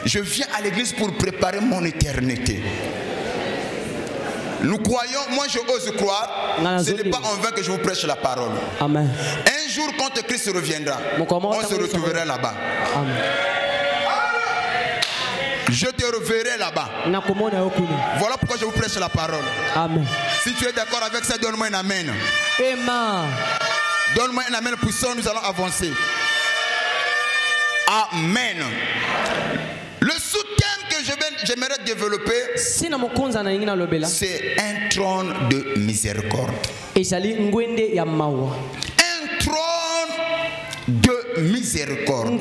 Je viens à l'église pour préparer mon éternité. Nous croyons, moi je ose croire, ce n'est pas en vain que je vous prêche la parole. Amen. Un jour quand Christ reviendra, on se retrouvera là-bas. Amen. Je te reverrai là-bas. Voilà pourquoi je vous prêche la parole. Amen. Si tu es d'accord avec ça, donne-moi un amen. Amen. Donne-moi un amen puissant, nous allons avancer. Amen. Le sous-thème que j'aimerais développer, c'est un trône de miséricorde. Un trône de miséricorde.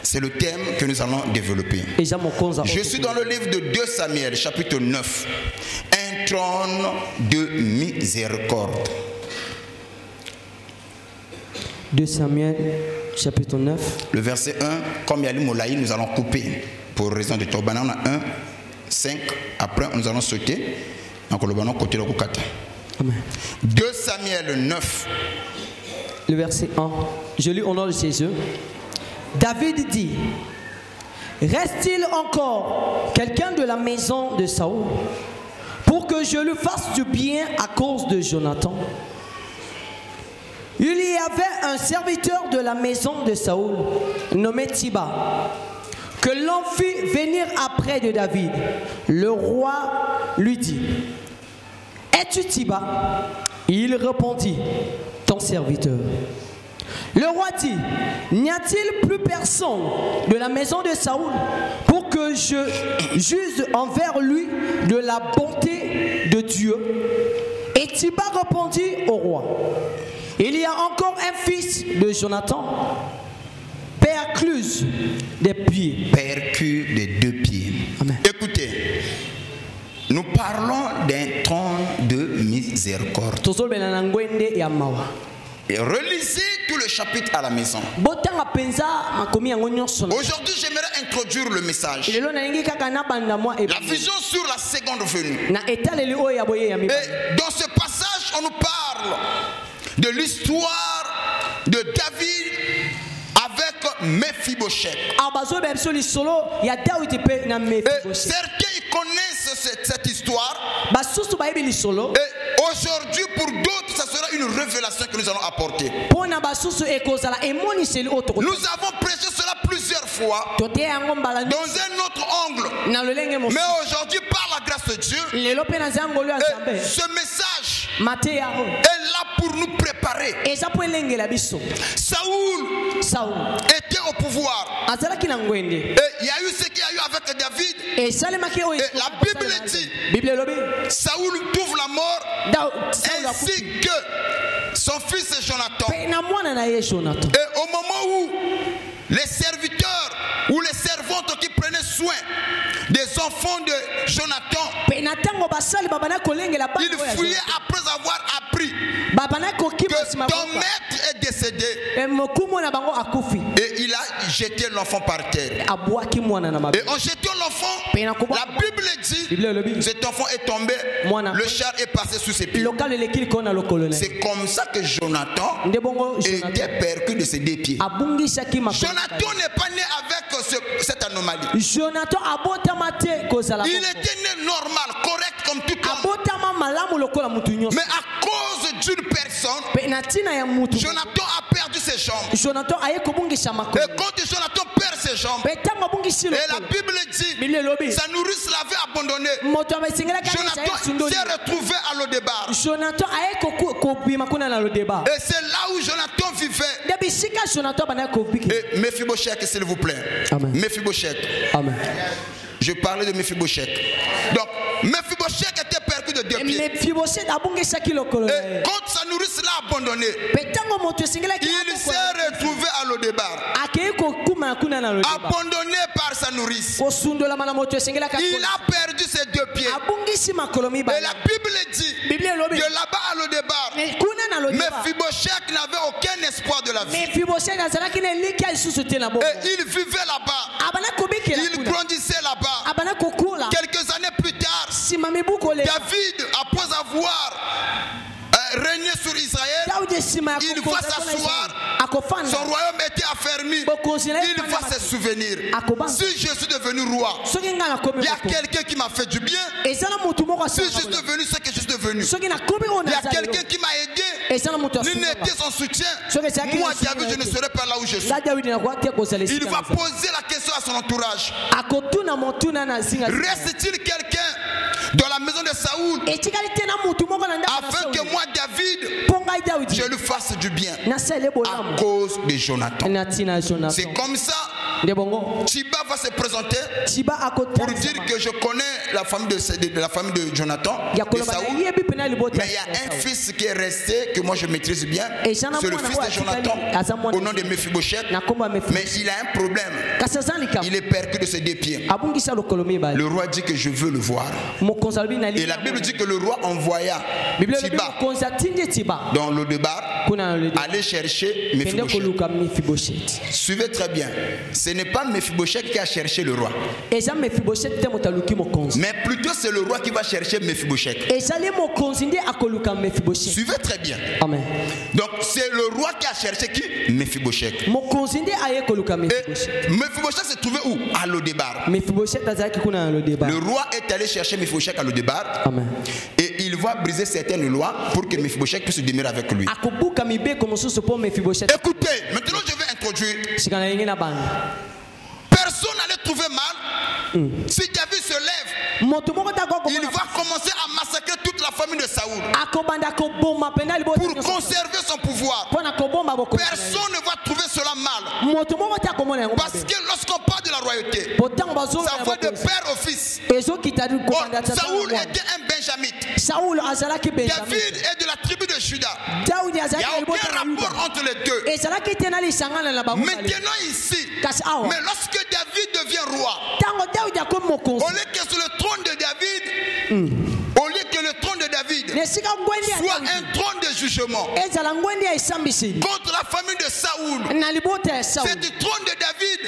C'est le thème que nous allons développer. Je suis dans le livre de 2 Samuel, chapitre 9. Un trône de miséricorde. 2 Samuel, chapitre 9. Le verset 1, comme Yali Moulaï, nous allons couper pour raison de Torbana. On a 1, 5. Après, nous allons sauter. Donc, le banon côté le Koukata. 2 Samuel 9. Le verset 1. Je lis au nom de Jésus. David dit: reste-t-il encore quelqu'un de la maison de Saoul pour que je lui fasse du bien à cause de Jonathan? Il y avait un serviteur de la maison de Saoul, nommé Tiba, que l'on fit venir après de David. Le roi lui dit: es-tu Tiba? Il répondit: ton serviteur. Le roi dit: n'y a-t-il plus personne de la maison de Saoul pour que je juge envers lui de la bonté de Dieu? Et Tiba répondit au roi: il y a encore un fils de Jonathan, percluse des pieds. Percluse des 2 pieds. Amen. Écoutez, nous parlons d'un trône de miséricorde. Et relisez tout le chapitre à la maison. Aujourd'hui, j'aimerais introduire le message. La vision sur la seconde venue. Et dans ce passage, on nous parle de l'histoire de David avec Mephibosheth. Certains connaissent cette histoire. Et aujourd'hui, pour d'autres, ça sera une révélation que nous allons apporter. Nous avons prêché cela plusieurs fois dans un autre angle. Mais aujourd'hui, par la grâce de Dieu, ce message est là pour nous préparer. Saoul était au pouvoir. Et il y a eu ce qu'il y a eu avec David. Et la Bible dit, Saoul trouve la mort ainsi que son fils Jonathan. Et au moment où les serviteurs ou les servantes qui prenaient soin des enfants de Jonathan, ils fuyaient après avoir appris que ton maître est décédé. Et il a jeté l'enfant par terre. Et en jetant l'enfant, la Bible dit, cet enfant est tombé, le char est passé sous ses pieds. C'est comme ça que Jonathan était perclus de ses 2 pieds. Jonathan n'est pas né avec cette anomalie. Il était né normal, correct comme tout homme. Mais à cause d'une personne, Jonathan a perdu ses jambes. Et quand Jonathan perd ses jambes, et la Bible dit, sa nourrice l'avait abandonné. Jonathan s'est retrouvé à l'Odébar. Et c'est là où Jonathan vivait. Et Mephibosheth, s'il vous plaît. Mephibosheth. Amen. Je parlais de Mephibosheth. Donc, Mephibosheth était perdu de 2 pieds. Et quand sa nourrice l'a abandonné, il s'est retrouvé à l'Odébar, abandonné par sa nourrice. Il a perdu ses 2 pieds. Et la Bible dit que là-bas à l'Odébar, Mephibosheth n'avait aucun espoir de la vie. Et il vivait là-bas. Il grandissait là-bas. Quelques années plus tard, David, après avoir régné sur Israël, Une fois s'asseoir, son royaume était affermi. Il va se souvenir. Si je suis devenu roi, il y a quelqu'un qui m'a fait du bien. Si je suis devenu ce que je suis devenu, il y a quelqu'un qui m'a aidé. Nul n'était son soutien. Moi, David, je ne serais pas là où je suis. Il va poser la question à son entourage. Reste-t-il quelqu'un dans la maison de Saoul afin que moi, David, je lui fasse du bien à cause de Jonathan? C'est comme ça. Tiba va se présenter pour dire que je connais la famille de Jonathan, de Saoul, mais il y a un fils qui est resté que moi je maîtrise bien. C'est le fils de Jonathan au nom de Mephibosheth, mais il a un problème. Il est perdu de ses deux pieds. Le roi dit que je veux le voir. Et la Bible dit que le roi envoya Tiba dans Lo-Debar aller chercher Mephibosheth. Suivez très bien. Ce n'est pas Mephibosheth qui a cherché le roi, mais plutôt c'est le roi qui va chercher Mephibosheth. Suivez très bien. Amen. Donc c'est le roi qui a cherché qui? Mephibosheth. Et Mephibosheth se trouvait où? À Lo-Debar. Le roi est allé chercher Mephibosheth à Lo-Debar. Et il va briser certaines lois pour que Mephibosheth puisse demeurer avec lui. Écoutez, maintenant je vais introduire. Personne n'allait trouver mal si David se lève. Il va commencer à massacrer toute la famille de Saoul pour conserver son pouvoir. Personne ne va trouver cela mal. Parce que lorsqu'on parle de la royauté, ça va de père au fils. Saoul était un benjamite. David est de la tribu de Juda. Il n'y a aucun rapport entre les deux. Maintenant ici, mais lorsque David devient roi, au lieu que sur le trône de David, au lieu que le trône de David soit un trône de jugement contre la famille de Saoul, ce trône de David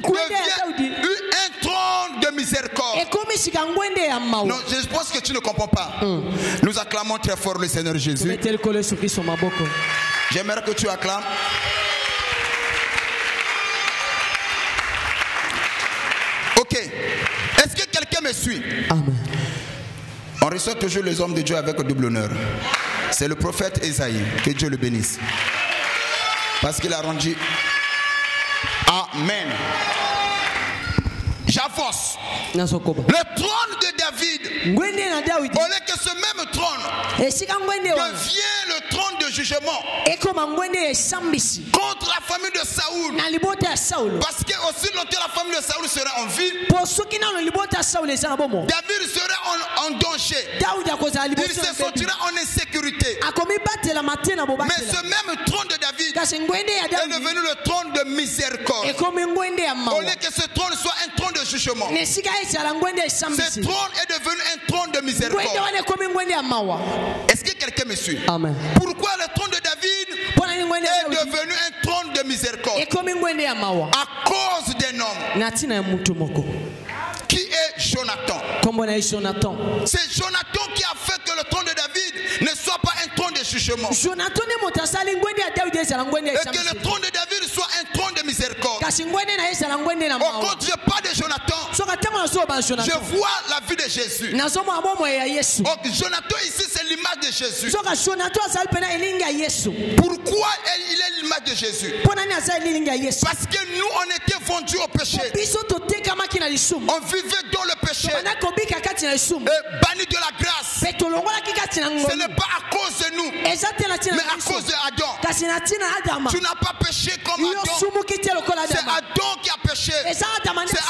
devient un trône de miséricorde. Non, je pense que tu ne comprends pas. Nous acclamons très fort le Seigneur Jésus. J'aimerais que tu acclames. Ok. Est-ce que quelqu'un me suit? Amen. On reçoit toujours les hommes de Dieu avec double honneur. C'est le prophète Esaïe. Que Dieu le bénisse. Parce qu'il a rendu. Amen. J'avance. Le trône de David, au lieu que ce même trône devient le trône de jugement contre la famille de Saoul. Parce que aussi longtemps la famille de Saoul serait en vie, David serait en danger. Il se sentira en insécurité. Mais ce même trône de David est devenu le trône de miséricorde. Au lieu que ce trône soit un trône de jugement, ce trône est devenu un trône de miséricorde. Est-ce que quelqu'un me suit? Amen. Pourquoi le trône de David est devenu un trône de miséricorde? À cause d'un homme qui est Jonathan. C'est Jonathan qui a fait que le trône de David ne soit pas un trône de jugement, et que le trône de David soit un trône de miséricorde. Au compte, je parle de Jonathan, je vois la vie de Jésus. Jonathan ici, c'est l'image de Jésus. Pourquoi il est l'image de Jésus? Parce que nous, on était vendus au péché. On vivait dans le péché, bannis de la grâce. Ce n'est pas à cause de nous, mais à cause d'Adam. Tu n'as pas péché comme Adam. C'est Adam qui a péché. C'est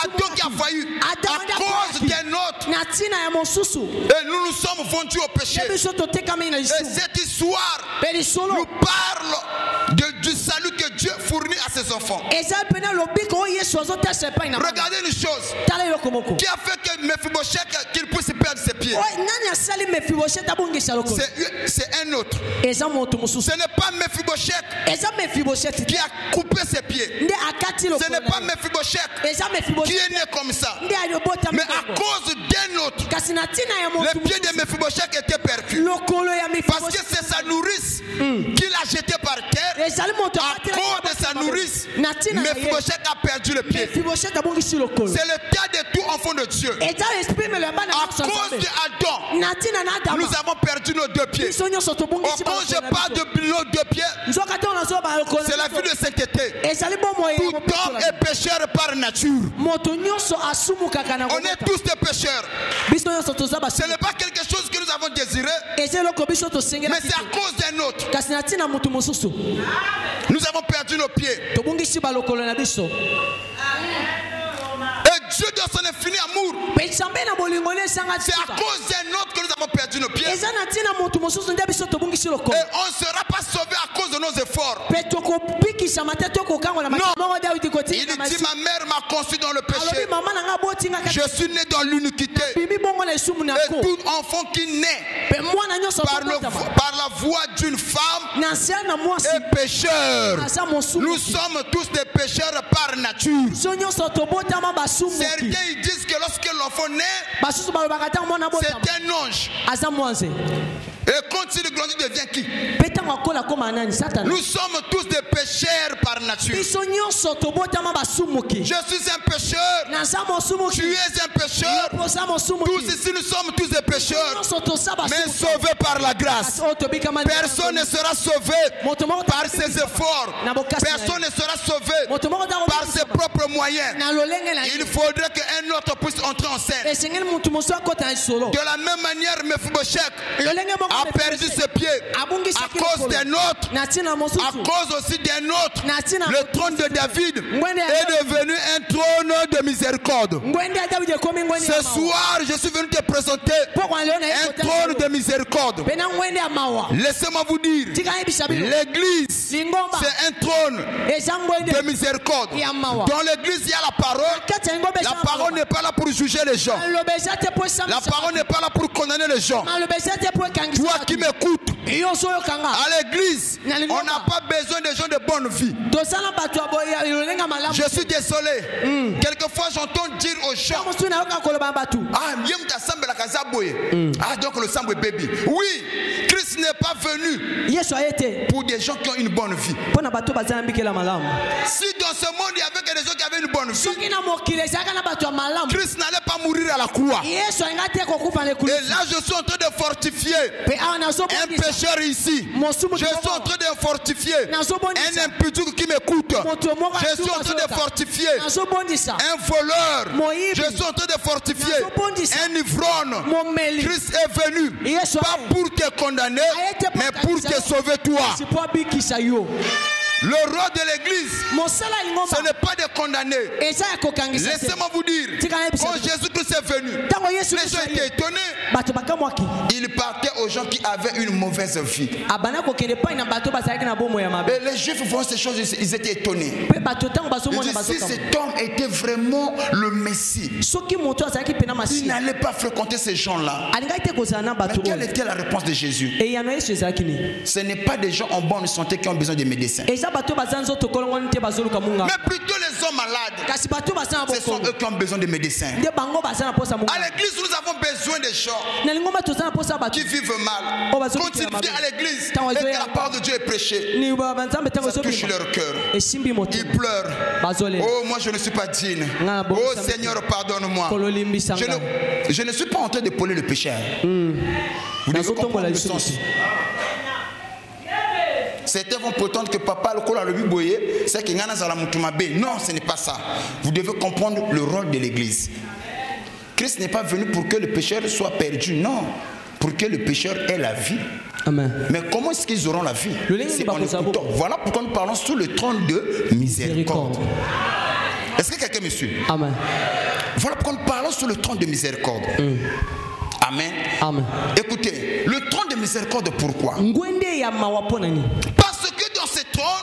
Adam qui a failli à cause d'un autre. Et nous nous sommes vendus au péché. Et cette histoire nous parle du salut que Dieu fournit à ses enfants. Regardez une chose qui a fait que Mephibosheth qu'il puisse perdre ses pieds. C'est un autre. Ce n'est pas Mephibosheth qui a coupé ses pieds. Ce n'est pas Mephibosheth qui est né comme ça. Mais à cause d'un autre, les pieds de Mephibosheth étaient percus. Parce que c'est sa nourrice qui l'a jeté par terre. À cause de sa nourrice, Mephibosheth a perdu le pied. C'est le cas de tout enfant de Dieu. À cause d'Adam, nous avons perdu nos deux pieds. Quand je parle de nos deux pieds, c'est la vie de sainteté. Tout homme est pécheur par nature. On est tous des pécheurs. Ce n'est pas quelque chose que nous avons désiré, mais c'est à cause d'un autre. Nous avons perdu nos pieds. Et Dieu dans son infini amour, c'est à cause d'un autre que nous avons perdu nos pieds. Et on ne sera pas sauvé à cause de nos efforts. Non. Il dit ma mère m'a conçu dans le péché. Je suis né dans l'iniquité. Et tout enfant qui naît par la voix d'une femme est pécheur. Nous sommes tous des pécheurs par nature. Certains ils disent que lorsque l'enfant naît, c'est un ange. Et quand il grandit, devient qui? Nous sommes tous des pécheurs par nature. Je suis un pécheur. Tu es un pécheur. Tous ici, nous sommes tous des pécheurs. Mais sauvés par la grâce. Personne ne sera sauvé par ses efforts. Personne ne sera sauvé par ses propres moyens. Il faudrait qu'un autre puisse entrer en scène. De la même manière, Mephibosheth a perdu ses pieds à cause d'un autre, à cause aussi d'un autre. Le trône de David est devenu un trône de miséricorde. Ce soir, je suis venu te présenter un trône de miséricorde. Laissez-moi vous dire, l'église, c'est un trône de miséricorde. Dans l'église, il y a la parole. La parole n'est pas là pour juger les gens. La parole n'est pas là pour condamner les gens. Toi qui m'écoutes, à l'église, on n'a pas besoin de gens de bonne vie. Je suis désolé. Quelquefois, j'entends dire aux gens, donc le sang est baby. Oui, Christ n'est pas venu pour des gens qui ont une bonne vie. Si dans ce monde il y avait des gens qui avaient une bonne vie, Christ n'allait pas mourir à la croix. Et là, je suis en train de fortifier un pécheur ici. Je suis en train de fortifier un impudent qui m'écoute. Je suis en train de fortifier un voleur. Je suis en train de fortifier un ivrogne. Christ est venu pas pour te condamner, mais pour te sauver toi. Le rôle de l'église, ce n'est pas de condamner. Laissez-moi vous dire, quand Jésus-Christ est venu, les gens étaient étonnés. Il partait aux gens qui avaient une mauvaise vie. Et les Juifs voient ces choses, ils étaient étonnés. Ils disent, si cet homme était vraiment le Messie, il n'allait pas fréquenter ces gens-là. Mais quelle était la réponse de Jésus? Ce n'est pas des gens en bonne santé qui ont besoin de médecins. Mais plutôt les hommes malades, ce sont eux qui ont besoin de médecins. À l'église, nous avons besoin des gens qui vivent mal. Quand ils viennent à l'église et que la parole de Dieu est prêchée, ça touche leur cœur. Ils pleurent. Oh, moi je ne suis pas digne. Oh Seigneur, pardonne-moi. Je ne suis pas en train de poler le péché. Vous devez comprendre le sens. Certains vont prétendre que papa le cola le biboye, c'est que ngana zala mutumabe. Non, ce n'est pas ça. Vous devez comprendre le rôle de l'église. Christ n'est pas venu pour que le pécheur soit perdu, non, pour que le pécheur ait la vie. Amen. Mais comment est-ce qu'ils auront la vie? C'est en écoutant. Voilà pourquoi nous parlons sous le trône de miséricorde. Est-ce que quelqu'un me suit? Amen. Voilà pourquoi nous parlons sous le trône de miséricorde. Amen. Amen. Écoutez, le trône de miséricorde, pourquoi? Parce que dans ce trône,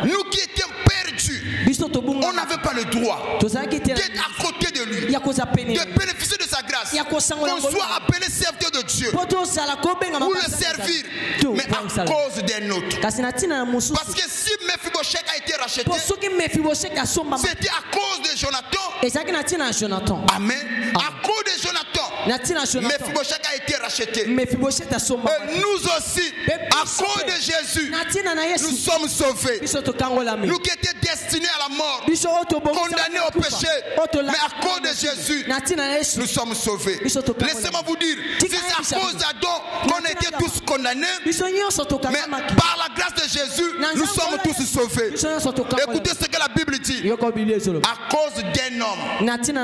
nous qui étions perdus, On n'avait pas le droit d'être à côté de lui, de bénéficier de sa grâce, qu'on soit appelé serviteur de Dieu ou le servir, mais à cause d'un autre. Parce que si Mephibosheth a été racheté, c'était à cause de Jonathan. Amen. À cause de Jonathan, Mephibosheth a été racheté. Et nous aussi, à cause de Jésus, nous sommes sauvés. Nous qui étions destinés à la mort, condamnés au péché, mais à cause de Jésus, nous sommes sauvés. Laissez-moi vous dire, c'est à cause d'Adam qu'on était tous condamnés, mais par la grâce de Jésus, nous sommes tous sauvés. Écoutez ce que la Bible dit. À cause d'un homme,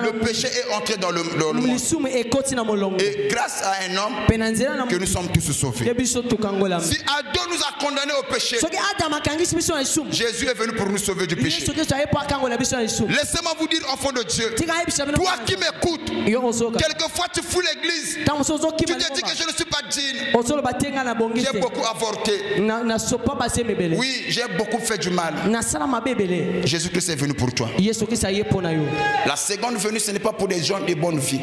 le péché est entré dans le monde. Et grâce à un homme, que nous sommes tous sauvés. Si Adam nous a condamnés au péché, Jésus est venu pour nous sauver du péché. Laissez-moi vous dire, enfant de Dieu, toi qui m'écoutes, quelquefois tu fous l'église, tu te dis que je ne suis pas digne. J'ai beaucoup avorté. Oui, j'ai beaucoup fait du mal. Jésus-Christ est venu pour toi. La seconde venue, ce n'est pas pour des gens de bonne vie.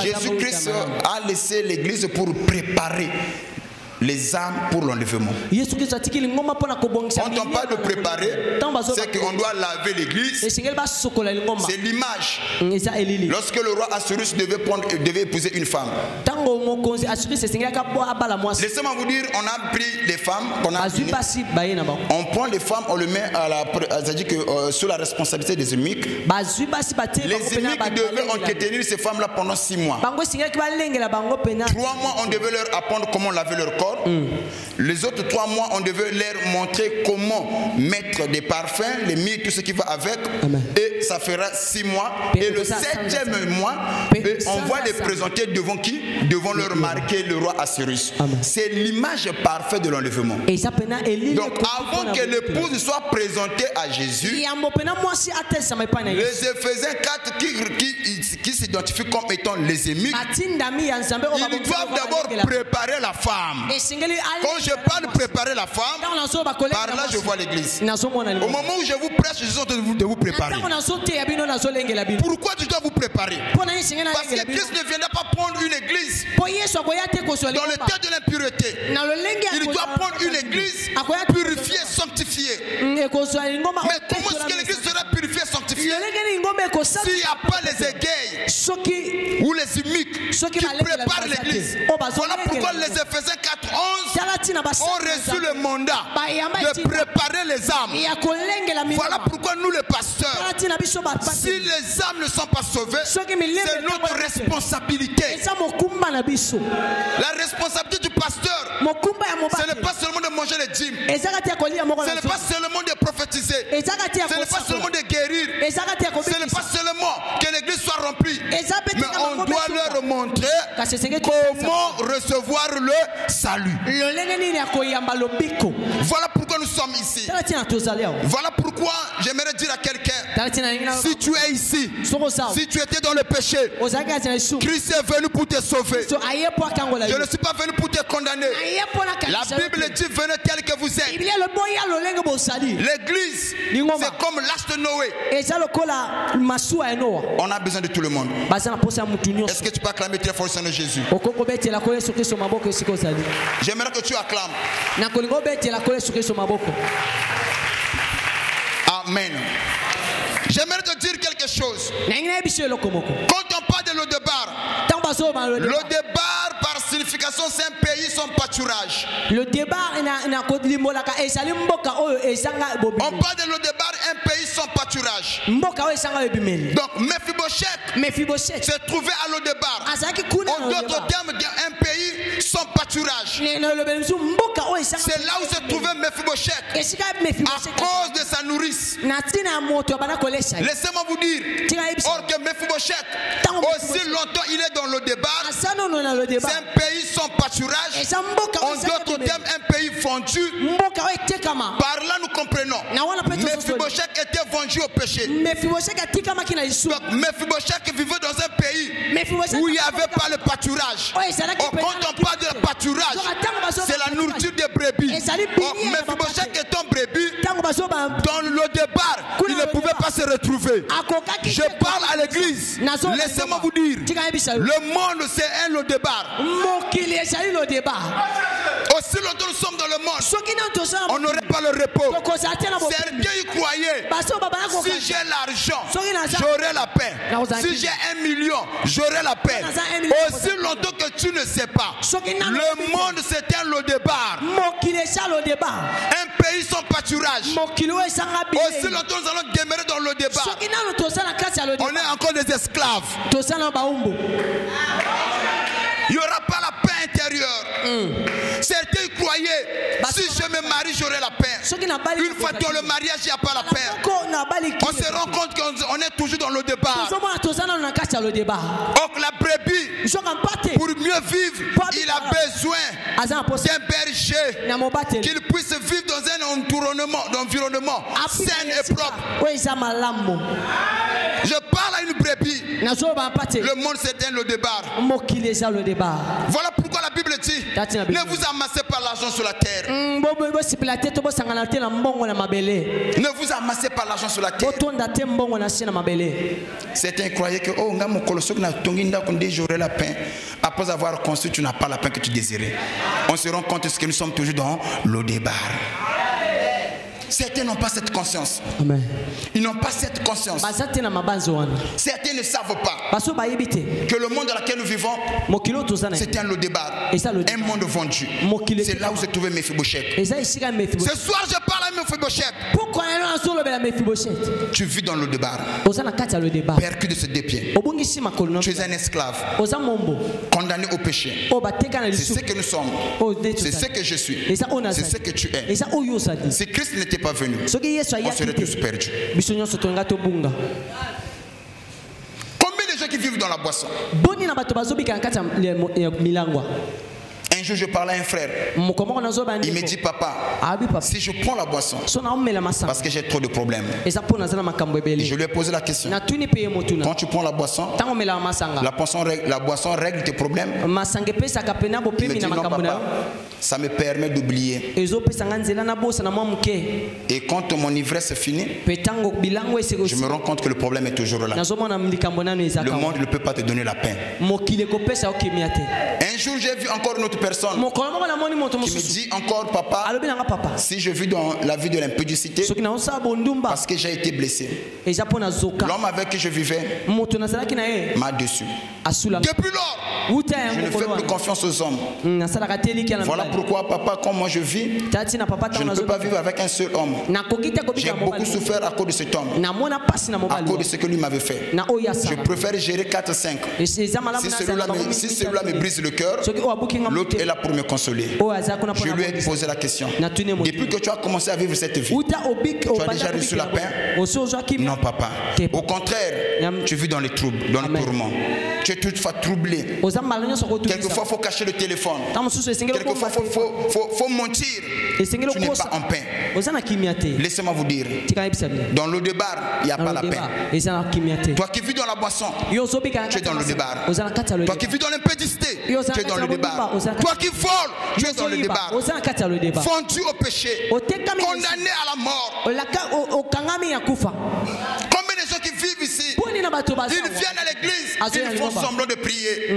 Jésus-Christ a laissé l'église pour préparer les âmes pour l'enlèvement. Quand on parle de préparer, c'est qu'on doit laver l'église. C'est l'image. Lorsque le roi Assuérus devait épouser une femme. Laissez-moi vous dire, on a pris les femmes qu'on a amenées. On prend les femmes, on les met sous la responsabilité des eunuques. Les eunuques devaient entretenir ces femmes-là pendant 6 mois. 3 mois, on devait leur apprendre comment laver leur corps. Les autres 3 mois, on devait leur montrer comment mettre des parfums, les myrrhes, tout ce qui va avec. Et ça fera 6 mois. Et le 7e mois, on va les présenter devant qui? Devant leur marqué, le roi Assuérus. C'est l'image parfaite de l'enlèvement. Donc avant que l'épouse soit présentée à Jésus, les Éphésiens 4 qui s'identifient comme étant les eunuques, ils doivent d'abord préparer la femme. Quand je parle de préparer la femme, par là je vois l'église. Au moment où je vous prêche, je suis en train de vous préparer. Pourquoi tu dois vous préparer? Parce que Christ ne viendra pas prendre une église dans le temps de l'impureté. Il doit prendre une église purifiée, sanctifiée. Mais comment est-ce que l'église sera purifiée, sanctifiée s'il n'y a pas les égailles ou les eunuques qui préparent l'église? Voilà pourquoi les Éphésiens 4:11 ont reçu le mandat de préparer les âmes. Voilà pourquoi nous les pasteurs, si les âmes ne sont pas sauvées, c'est notre responsabilité. La responsabilité du pasteur, ce n'est pas seulement de manger les dîmes, ce n'est pas seulement de prophétiser, ce n'est pas seulement de guérir, ce n'est pas seulement que l'église soit remplie, mais on doit leur montrer comment recevoir le salut. Voilà pourquoi nous sommes ici. Voilà pourquoi j'aimerais dire à quelqu'un, si tu es ici, si tu étais dans le péché, Christ est venu pour te sauver. Je ne suis pas venu pour te condamner. La Bible dit, venez tel que vous êtes. L'église, c'est comme l'arche de Noé. On a besoin de tout le monde. Est-ce que tu peux acclamer très fort le Seigneur Jésus? J'aimerais que tu acclames. Amen. J'aimerais te dire quelque chose. Quand on parle de Lo-Debar, Lo-Debar par signification c'est un pays sans pâturage. On parle de Lo-Debar, un pays sans pâturage. Donc Mephibosheth se trouvait à Lo-Debar. En d'autres termes, un pays sans pâturage. C'est là où se trouvait Mephibosheth à cause de sa nourrice. Laissez-moi vous dire, or que Mephibosheth, aussi longtemps il est dans Lo-Debar, c'est un pays sans pâturage. En d'autres termes, un pays vendu. Par là nous comprenons, Mephibosheth était vendu au péché. Donc Mephibosheth vivait dans un pays où il n'y avait pas le pâturage. Or, quand on parle de pâturage, c'est la nourriture des brebis. Or Mephibosheth étant brebis, Dans le départ, ils ne pouvaient pas se retrouver. Je parle à l'église. Laissez-moi vous dire, le monde c'est un départ. Aussi longtemps nous sommes dans le monde, on n'aurait pas le repos. Certains y croyaient, si j'ai l'argent, j'aurai la paix. Si j'ai 1 million, j'aurai la paix. Aussi longtemps que tu ne sais pas, le monde c'est un départ. Un pays sans pâturage. Aussi longtemps nous allons demeurer dans le départ. On est encore des esclaves. Il n'y aura pas la paix intérieure. Certains croyaient, si je me marie, j'aurai la paix. Une fois dans le mariage, il n'y a pas la paix. On se rend compte qu'on est toujours dans le départ. Donc la brebis, pour mieux vivre, il a besoin d'un berger qu'il puisse vivre dans un environnement sain et propre. Je parle à une brebis. Le monde c'est un départ. Voilà pourquoi la Bible dit, ne vous amassez pas l'argent sur la terre. Ne vous amassez pas l'argent sur la terre. Certains croyaient que j'aurais la paix. Après avoir construit, tu n'as pas la paix que tu désirais. On se rend compte que nous sommes toujours dans le départ. Certains n'ont pas cette conscience. Amen. Ils n'ont pas cette conscience. Certains ne savent pas que le monde dans lequel nous vivons, c'est un débat, un monde vendu. C'est là où se trouvait Mephibosheth. Ce soir, je parle à Mephibosheth. Tu vis dans le débat, percu de ses deux pieds. Tu es un esclave, condamné au péché. C'est ce que nous sommes. C'est ce que je suis. C'est ce que tu es. Si Christ n'était pas venu, on serait tous perdus. Combien de gens qui vivent dans la boisson? Un jour, je parlais à un frère. Il me dit, papa, si je prends la boisson, parce que j'ai trop de problèmes. Et je lui ai posé la question. Quand tu prends la boisson, la boisson règle tes problèmes. Il me dit, non, papa, ça me permet d'oublier. Et quand mon ivresse finit, je me rends compte que le problème est toujours là. Le monde ne peut pas te donner la paix. Un jour, j'ai vu encore une autre personne qui me dit encore, papa, si je vis dans la vie de l'impudicité, parce que j'ai été blessé, l'homme avec qui je vivais m'a déçu. Depuis lors, je ne fais plus confiance aux hommes. Voilà pourquoi, papa, quand moi je vis, je ne peux pas vivre avec un seul homme. J'ai beaucoup souffert à cause de cet homme, à cause de ce que lui m'avait fait. Je préfère gérer 4-5. Si celui-là me brise le cœur, l'autre est là pour me consoler. Je lui ai posé la question. Depuis que tu as commencé à vivre cette vie, tu as déjà reçu la paix? Non, papa. Au contraire, tu vis dans les troubles, dans le tourment. Tu es toutefois troublé. Quelquefois, il faut cacher le téléphone. Quelquefois, il faut mentir. Tu n'es pas en paix. Laissez-moi vous dire, dans le débat, il n'y a pas la paix. Toi qui vis dans la boisson, tu es dans le débat. Toi qui vis dans l'impudicité, tu es dans le débat. Toi qui voles, tu es dans le débat. Fondu au péché, condamné à la mort. Combien de gens qui vivent ici, ils viennent à l'église, ils font semblant de prier.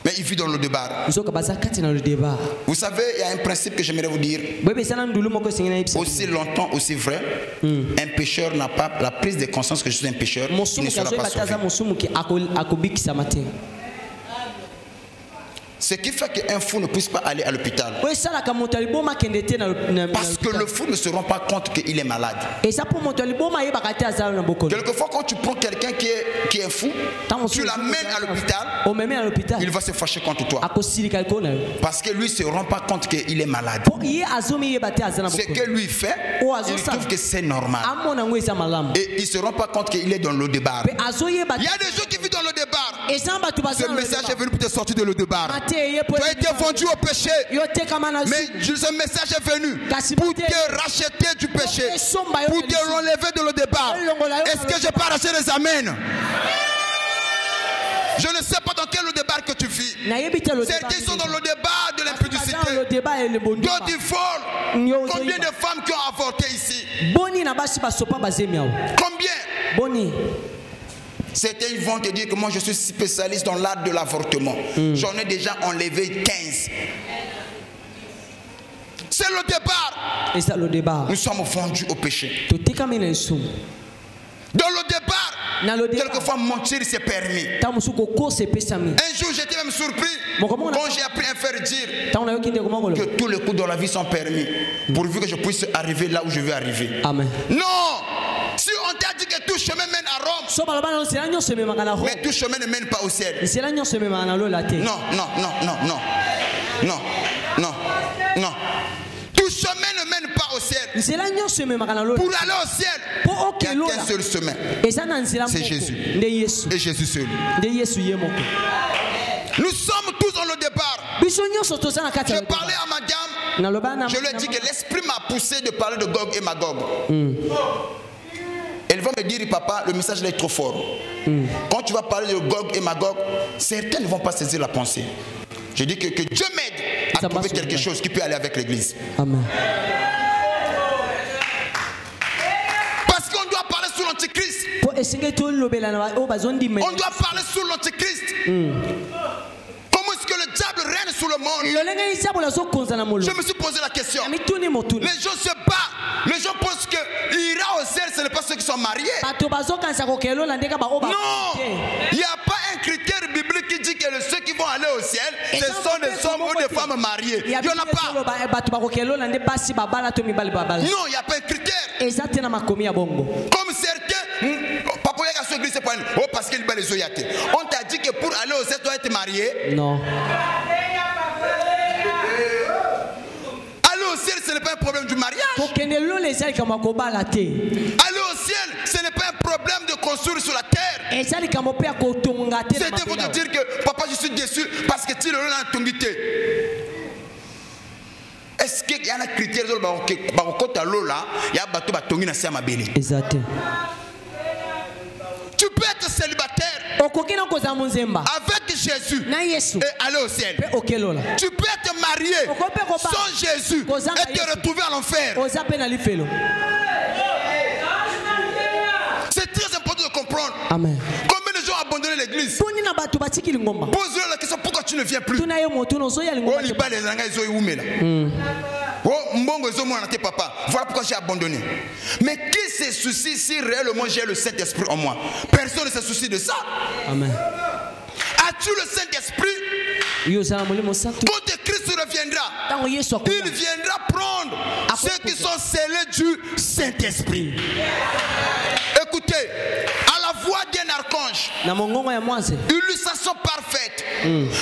Mais il vit dans le débat. Vous savez, il y a un principe que j'aimerais vous dire. Aussi longtemps, aussi vrai, un pécheur n'a pas la prise de conscience que je suis un pécheur, il ne sera pas sauvé. Ce qui fait qu'un fou ne puisse pas aller à l'hôpital. Parce que le fou ne se rend pas compte qu'il est malade. Quelquefois, quand tu prends quelqu'un qui est fou, tu l'amènes à l'hôpital, il va se fâcher contre toi. Parce que lui ne se rend pas compte qu'il est malade. Ce que lui fait, il trouve que c'est normal. Et il ne se rend pas compte qu'il est dans le débat. Il y a des gens qui vivent dans le débat. Ce message est venu pour te sortir de le débat. Tu as été vendu au péché, mais ce message est venu pour te racheter du péché, pour te relever de le débat. Est-ce que je peux arracher les amens? Je ne sais pas dans quel débat que tu vis. Certains sont dans le débat de l'impudicité. D'autres ils volent. Combien de femmes qui ont avorté ici? Combien? Certains ils vont te dire que moi je suis spécialiste dans l'art de l'avortement. J'en ai déjà enlevé 15. C'est le départ. Nous sommes vendus au péché. Dans le départ, quelquefois mentir c'est permis. Un jour j'étais même surpris quand j'ai appris à faire dire que tous les coups dans la vie sont permis, pourvu que je puisse arriver là où je veux arriver. Amen. Non! Si on t'a dit que tout chemin mène à Rome, mais tout chemin ne mène pas au ciel. Non. Tout chemin ne mène pas au ciel. Pour aller au ciel, il n'y a qu'un seul chemin. C'est Jésus. Et Jésus seul. Nous sommes tous dans le départ. Je parlais à madame. Je lui ai dit que l'esprit m'a poussé de parler de Gog et Magog. Elle va me dire, papa, le message là est trop fort. Quand tu vas parler de Gog et Magog, certains ne vont pas saisir la pensée. Je dis que Dieu m'aide à trouver quelque chose qui peut aller avec l'église. Amen. Parce qu'on doit parler sur l'antichrist. On doit parler sur l'antichrist. Comment est-ce que le diable règne sur le monde? Je me suis posé la question. Les gens se battent. Les gens pensent qu'il ira au ciel, ce n'est pas ceux qui sont mariés. Non, il n'y a pas un critère biblique qui dit que ceux qui vont aller au ciel, ce sont des hommes ou des femmes mariées. Il n'y en a pas. Non, il n'y a pas un critère. Comme certains, papa, oh, parce qu'il bat les oyatés. On t'a dit que pour aller au ciel, tu dois être marié. Non. Aller au ciel, ce n'est pas un problème du mariage. Aller au ciel, ce n'est pas un problème de construire sur la terre. Certains vont te dire que papa, je suis déçu parce que tu le l'as tombité. Est-ce qu'il y a un critère de tu peux être célibataire avec Jésus et aller au ciel. Tu peux être marié sans Jésus et te retrouver à l'enfer. C'est très important de comprendre. Amen. Combien de gens ont abandonné l'église? Pose-leur la question, pourquoi tu ne viens plus? Voilà pourquoi j'ai abandonné. Mais qui se soucie si réellement j'ai le Saint-Esprit en moi? Personne ne se soucie de ça. Amen. As-tu le Saint-Esprit? Quand Christ reviendra, il viendra prendre ceux qui sont scellés du Saint-Esprit. Écoutez, à la voix d'un archange, illustration parfaite.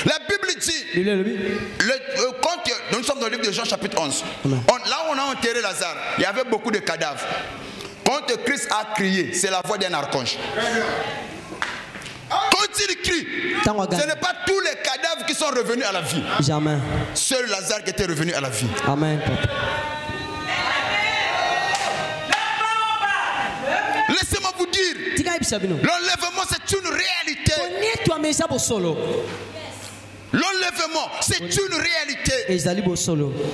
La Bible dit, quand nous sommes dans le livre de Jean chapitre 11, là où on a enterré Lazare, il y avait beaucoup de cadavres. Quand Christ a crié, c'est la voix d'un archange. Quand il crie, ce n'est pas tous les cadavres qui sont revenus à la vie. Jamais. Seul Lazare qui était revenu à la vie. Amen. Laissez-moi vous dire, l'enlèvement c'est une réalité. L'enlèvement c'est une réalité.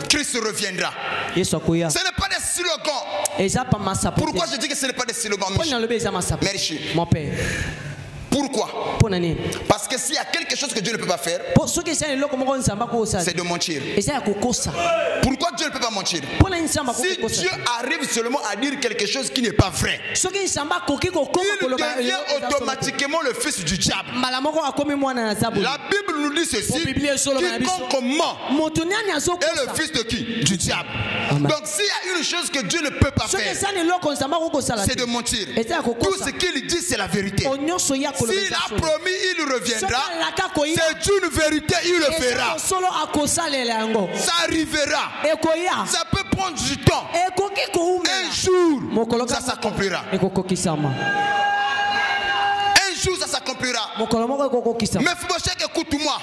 Christ reviendra. Ce n'est pas des slogans. Pourquoi je dis que ce n'est pas des slogans? Merci. Mon père. Pourquoi? Parce que s'il y a quelque chose que Dieu ne peut pas faire, c'est de mentir. Pourquoi Dieu ne peut pas mentir? Si Dieu arrive seulement à dire quelque chose qui n'est pas vrai, il devient automatiquement le fils du diable. La Bible nous dit ceci: quiconque ment est le fils de qui? Du diable. Donc s'il y a une chose que Dieu ne peut pas faire, c'est de mentir. Tout ce qu'il dit, c'est la vérité. S'il a promis, il reviendra. C'est une vérité, il le fera. Ça arrivera. Ça peut prendre du temps. Un jour, ça s'accomplira. Un jour, ça s'accomplira. Mephibosheth, écoute-moi.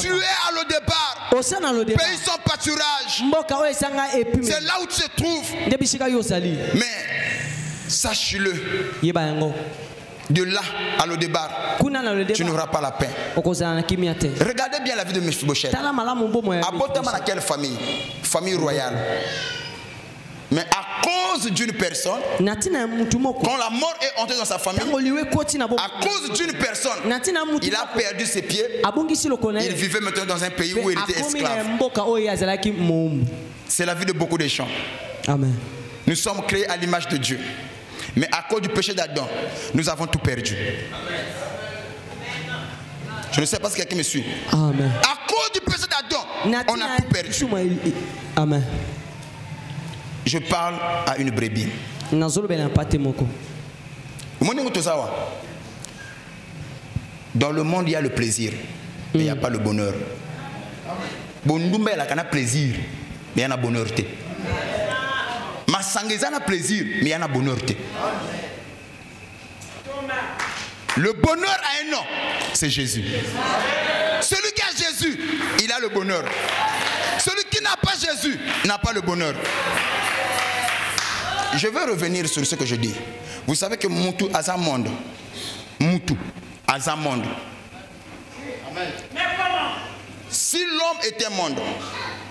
Tu es à le départ. Pays sans pâturage. C'est là où tu te trouves. Mais sache-le. de là à l'Odébar, tu n'auras pas la paix. Regardez bien la vie de Mephibosheth. Abotama dans quelle famille? Famille royale. Mais à cause d'une personne, quand la mort est entrée dans sa famille, à cause d'une personne, il a perdu ses pieds. Il vivait maintenant dans un pays où il était esclave. C'est la vie de beaucoup de gens. Amen. Nous sommes créés à l'image de Dieu. Mais à cause du péché d'Adam, nous avons tout perdu. Je ne sais pas si quelqu'un me suit. Amen. À cause du péché d'Adam, on a tout perdu. Amen. Je parle à une brebis. Dans le monde, il y a le plaisir, mais il n'y a pas le bonheur. Il y a plaisir, mais il y a bonheur. Il y a plaisir, mais il y a bonheur. Le bonheur a un nom, c'est Jésus. Celui qui a Jésus, il a le bonheur. Celui qui n'a pas Jésus n'a pas le bonheur. Je vais revenir sur ce que je dis. Vous savez que Moutou Azamonde, Moutou Azamonde. Si l'homme était monde,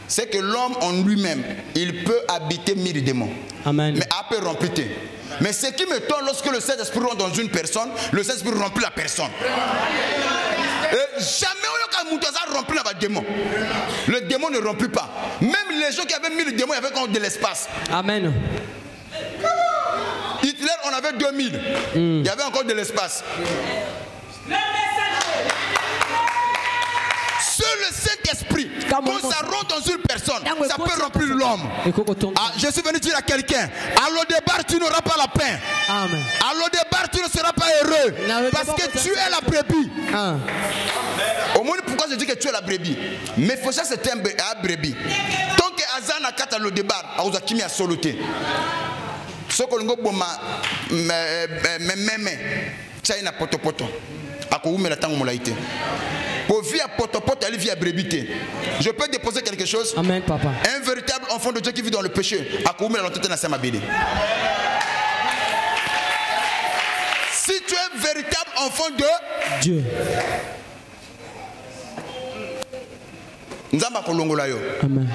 c'est que l'homme en lui-même, il peut habiter 1000 démons. Amen. Mais après remplir. Mais ce qui me tombe lorsque le Saint-Esprit rentre dans une personne, le Saint-Esprit remplit la personne. Et jamais on a rempli le démon. Le démon ne remplit pas. Même les gens qui avaient 1000 démons, il y avait encore de l'espace. Amen. Hitler, on avait 2000. Il y avait encore de l'espace. Seul le Saint-Esprit, quand ça rentre dans une personne, ça peut remplir l'homme. Ah, je suis venu dire à quelqu'un, à l'Odébar, tu n'auras pas la paix. Amen. À l'Odébar, tu ne seras pas heureux. Parce que tu es la brebis. Au moins, pourquoi je dis que tu es la brebis? Mais faut ça, c'est un brebis. Tant que Azan a kata l'Odébar, a Ouzakimi a soloté. Ce que l'on boma China poto poto. Akoume la tango molaïté. Pour via poto poto, elle vit à brébité. Je peux déposer quelque chose? Amen, papa. Un véritable enfant de Dieu qui vit dans le péché. Akoume la lanterne à Samabédé. Si tu es un véritable enfant de Dieu. Nzamba kolongola yo. Amen.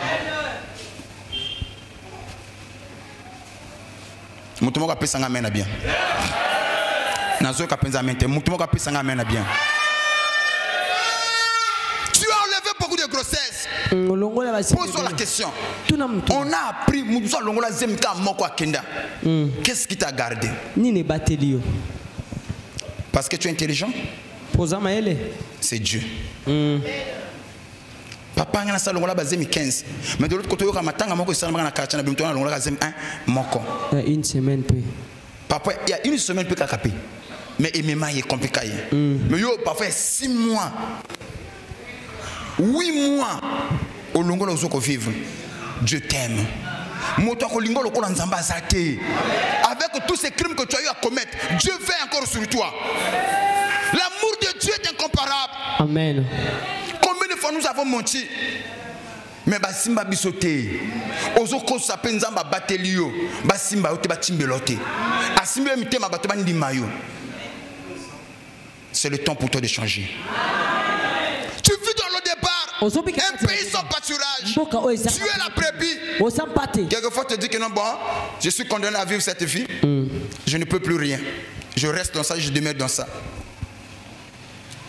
Mutumo ka pesa ngamena bien. Nazo ka penza mente. Mutumo ka pesa ngamena bien. Tu as enlevé beaucoup de grossesse. Pose-toi la question. On a appris Mutumo longola zemka moko akenda. Qu'est-ce qui t'a gardé? Parce que tu es intelligent. C'est Dieu. Papa ngana sa longola bazemi 15. Mais de l'autre côté yoka matanga moko salama na kachana bimtona longola bazemi 1 moko. Une semaine peu. Papa il y a une semaine peu kakapé. Mais MMA est compliqué. Mais yo parfois 6 mois. 8 mois au longola ozoko vivre. Dieu t'aime. Moto ko lingolo ko nzamba zate. Avec tous ces crimes que tu as eu à commettre, Dieu veille encore sur toi. L'amour de Dieu est incomparable. Amen. Combien de fois nous avons menti? Mais basimba bisoté. Ozoko sapenza ba batelio. Basimba ote batimbelote. Asimbe mite ma bato bandi mayo. C'est le temps pour toi de changer. Tu vis dans le départ. Un pays sans pâturage. Tu es la brebis. Quelquefois tu te dis que non, bon, je suis condamné à vivre cette vie. Je ne peux plus rien. Je reste dans ça, je demeure dans ça.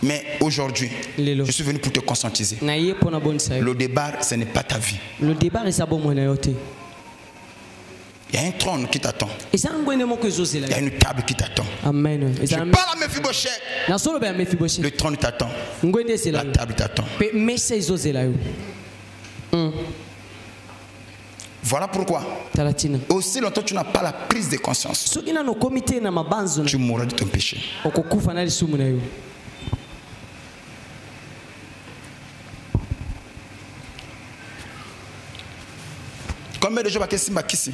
Mais aujourd'hui, je suis venu pour te conscientiser. Le débat, ce n'est pas ta vie. Le débat est bon. Il y a un trône qui t'attend. Il y a une table qui t'attend. Amen. Je parle à Mephibosheth. Le trône t'attend. La table t'attend. Voilà pourquoi. Aussi longtemps tu n'as pas la prise de conscience, tu mourras de ton péché. Combien de gens qui sont ici?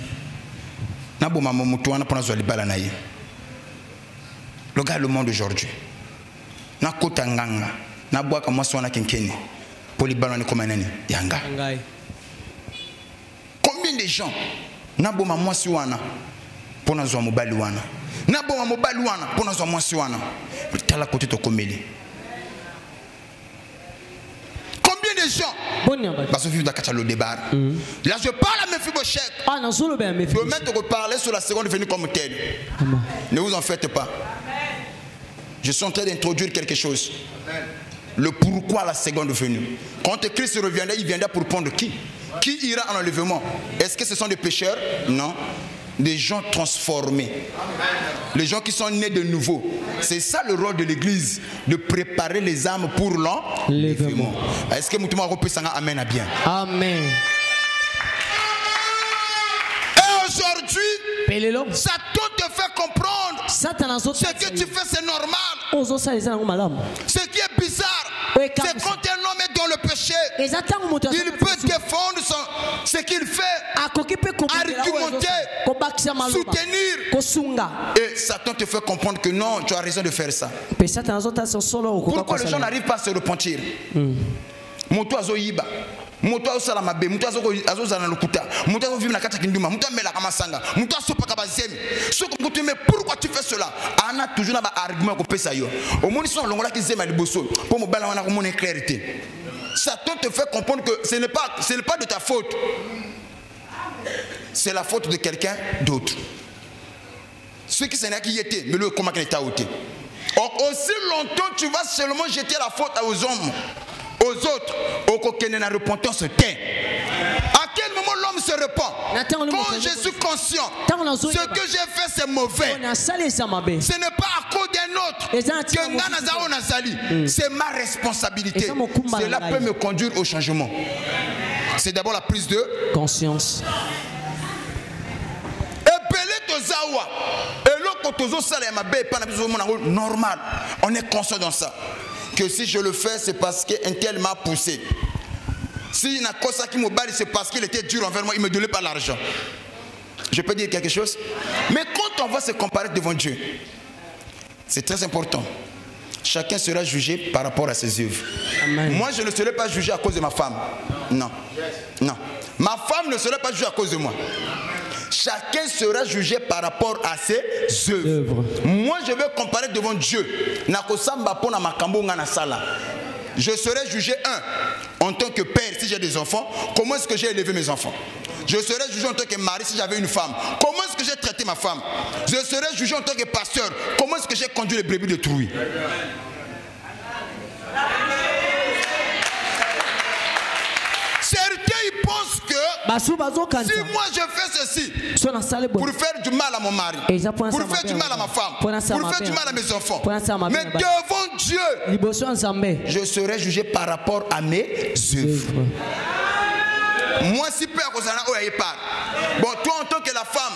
Regarde le monde aujourd'hui. Combien de gens pour nous mobali wana. Na bon mobali wana pour nous mwasi wana. Tala côté to komeli. Combien de gens parce que vivre dans le débat. Là je parle à Mephibosheth. Ah non, solo ben Mephibosheth. Je vais mettre parler sur la seconde venue comme telle. Ne vous en faites pas. Je suis en train d'introduire quelque chose. Le pourquoi la seconde venue. Quand Christ reviendra, il viendra pour prendre qui? Qui ira en enlèvement? Est-ce que ce sont des pécheurs? Non. Des gens transformés. Les gens qui sont nés de nouveau. C'est ça le rôle de l'église, de préparer les âmes pour l'enlèvement. Est-ce que Moutouma peut s'en amen à bien? Amen. Et aujourd'hui, Satan te fait comprendre ce que tu fais, c'est normal. Ce qui est bizarre, c'est quand un homme est dans le péché, il peut défendre ce qu'il fait, argumenter, soutenir. Et Satan te fait comprendre que non, tu as raison de faire ça. Pourquoi les gens n'arrivent pas à se repentir? Moto azoyiba, moto azosala mabe, moto azozala lokuta, moto azovive na kati ya kinduma, moto amela kama sanga, moto asopaka bazemi. Ce que tu mais pourquoi tu fais cela? Ana toujours na ba argument ko pesa yo. Au moins ils sont longola ki zema liboso pour mo bala wana ko mon clarté. Satan te fait comprendre que ce n'est pas de ta faute. C'est la faute de quelqu'un d'autre. Ceux qui s'en a qui étaient, mais le comment qu'il était ôté. Aussi longtemps tu vas seulement jeter la faute aux hommes. Aux autres, au coquin de la repentance, à quel moment l'homme se repent? Quand je suis conscient, ce que j'ai fait c'est mauvais. Ce n'est pas à cause d'un autre que c'est ma responsabilité. Cela peut me conduire au changement. C'est d'abord la prise de conscience. Normal, on est conscient dans ça. Que si je le fais, c'est parce qu'un tel m'a poussé. Si il y a cosa qui me bat, c'est parce qu'il était dur envers moi, il ne me donnait pas l'argent. Je peux dire quelque chose? Mais quand on va se comparer devant Dieu, c'est très important. Chacun sera jugé par rapport à ses œuvres. Amen. Moi, je ne serai pas jugé à cause de ma femme. Non. Non. Ma femme ne sera pas jugée à cause de moi. Chacun sera jugé par rapport à ses œuvres. Moi, je vais comparer devant Dieu. Je serai jugé en tant que père si j'ai des enfants. Comment est-ce que j'ai élevé mes enfants? Je serai jugé en tant que mari si j'avais une femme. Comment est-ce que j'ai traité ma femme? Je serai jugé en tant que pasteur. Comment est-ce que j'ai conduit les brebis de trouille? Certains ils pensent que si moi je fais ceci pour faire du mal à mon mari, pour faire du mal à ma femme, pour faire du mal à mes enfants, mais devant Dieu, je serai jugé par rapport à mes œuvres. Moi si peu à cause de part. Bon, toi en tant que la femme,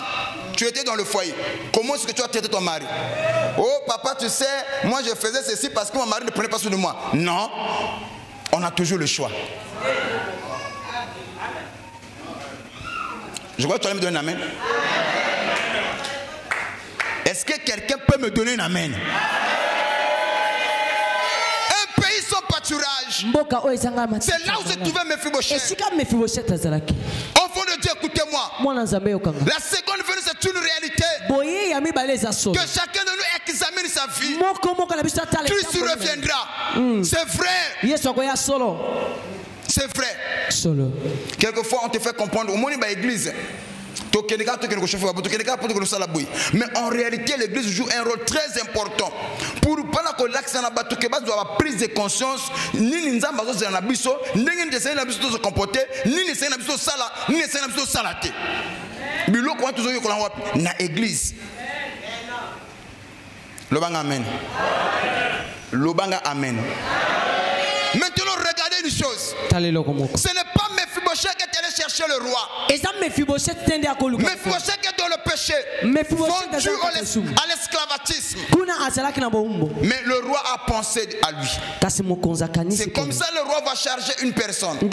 tu étais dans le foyer. Comment est-ce que tu as traité ton mari? Oh papa, tu sais, moi je faisais ceci parce que mon mari ne prenait pas soin de moi. Non, on a toujours le choix. Je crois que tu vas me donner un amen. Est-ce que quelqu'un peut me donner un amen? Un pays sans pâturage. C'est là où se trouvait Mephibosheth. Enfant de Dieu, écoutez-moi. La seconde venue, c'est une réalité. Que chacun de nous examine sa vie. Christ reviendra. C'est vrai. C'est vrai. Quelquefois, on te fait comprendre, au moins, il y a l'église. Mais en réalité, l'église joue un rôle très important. Pour pendant que l'accent à bateau doit avoir prise de conscience, ni nous avons besoin de biso, ni nous essayons de se comporter, ni nous essayons de se sala, ni nous essayons de se salater. Mais l'eau quand tu as eu na église. Lobanga amen. Lobanga amen. Maintenant, regardez une chose. Ce n'est pas Mephibosheth qui est allé chercher le roi. Mephibosheth qui est dans le péché, fondu à l'esclavagisme. Mais le roi a pensé à lui. C'est comme ça le roi va charger une personne. Au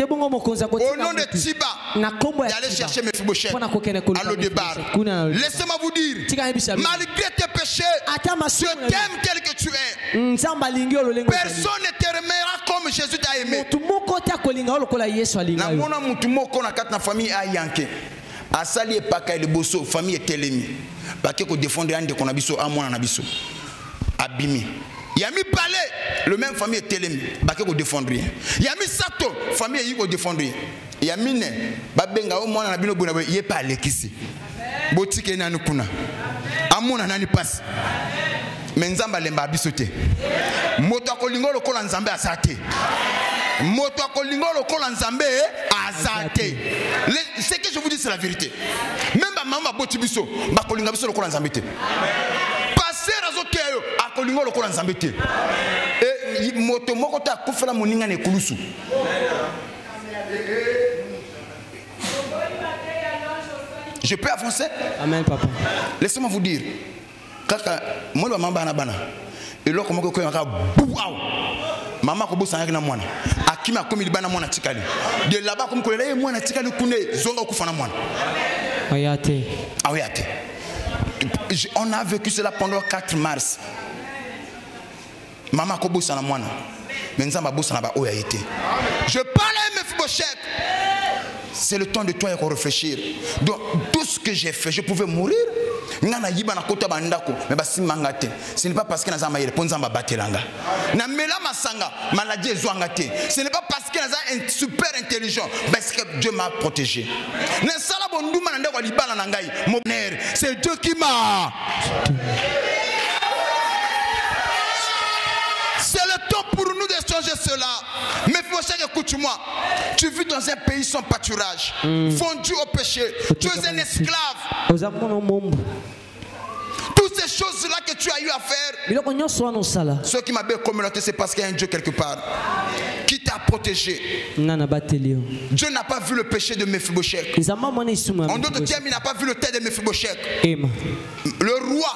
nom de Tiba, d'aller chercher Mephibosheth à le départ. Laissez-moi vous dire, malgré tes péchés, je t'aime tel que tu es. Personne ne te remettra comme Jésus t'a aimé. Asali et Paka et le Bosso, famille est télémi. Parce que défendre un de Konabiso, à moi en abisso. Abimi. Yami Palais, le même famille est télémi. Parce que défendre rien. Yami Sato, famille est défendre rien. Yami Ne, Babenga, au moins en abino Bouna, il n'est pas allé ici. Boutique est nanukuna. Amon en ani passe. Menzamba lemba bisote. Moto kolingo lokola nzambe asate. Moto kolingo lokola nzambe asate. Ce que je vous dis c'est la vérité. Même maman boti biso, ba kolinga biso lokola nzambe te. Passer azote yo akolingo lokola nzambe te. Et moto moko ta kufela moninga ne kulusu. Je peux avancer? Amen, papa. Laissez-moi vous dire. Kaka, moi le maman bana. Et là comment que maman ko bossa na mwana. Akima komi libana mwana tikali. De là-bas comme ko le mwana tikali kune zonga kufana mwana. Ayate. Ayate. On a vécu cela pendant 4 mars. Maman ko bossa na mwana. Menzamba bossa na ba oyate. Je parle à Mephibosheth. C'est le temps de toi de réfléchir. Donc, tout ce que j'ai fait, je pouvais mourir. Ce n'est pas parce que ce n'est pas parce que est super intelligent, parce que Dieu m'a protégé. C'est Dieu qui m'a. C'est le temps pour nous de changer cela. Mais écoute-moi. Tu vis dans un pays sans pâturage, fondu au péché. Tu es un esclave. Toutes ces choses-là que tu as eu à faire, ce qui m'a bien communauté, c'est parce qu'il y a un Dieu quelque part qui t'a protégé. Dieu n'a pas vu le péché de Mephibosheth. En d'autres termes, il n'a pas vu le tête de Mephibosheth. Le roi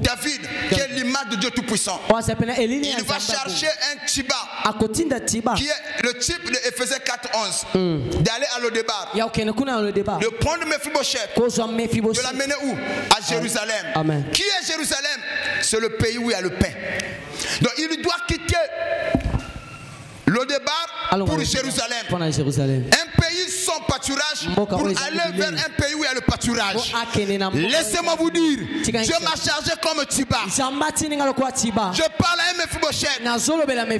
David, qui est l'image de Dieu Tout-Puissant, il va chercher un Tiba, qui est le type de Éphésiens 4:11, d'aller à l'Odébar, de prendre Mephibosheth, de l'amener où? À Jérusalem. Amen. Qui est Jérusalem? C'est le pays où il y a le pain. Donc il doit quitter l'Odébar pour Jérusalem. Un pays sans pâturage pour aller vers un pays où il y a le pâturage. Laissez-moi vous dire, Dieu m'a chargé comme Tiba. Je parle à un Mephibosheth.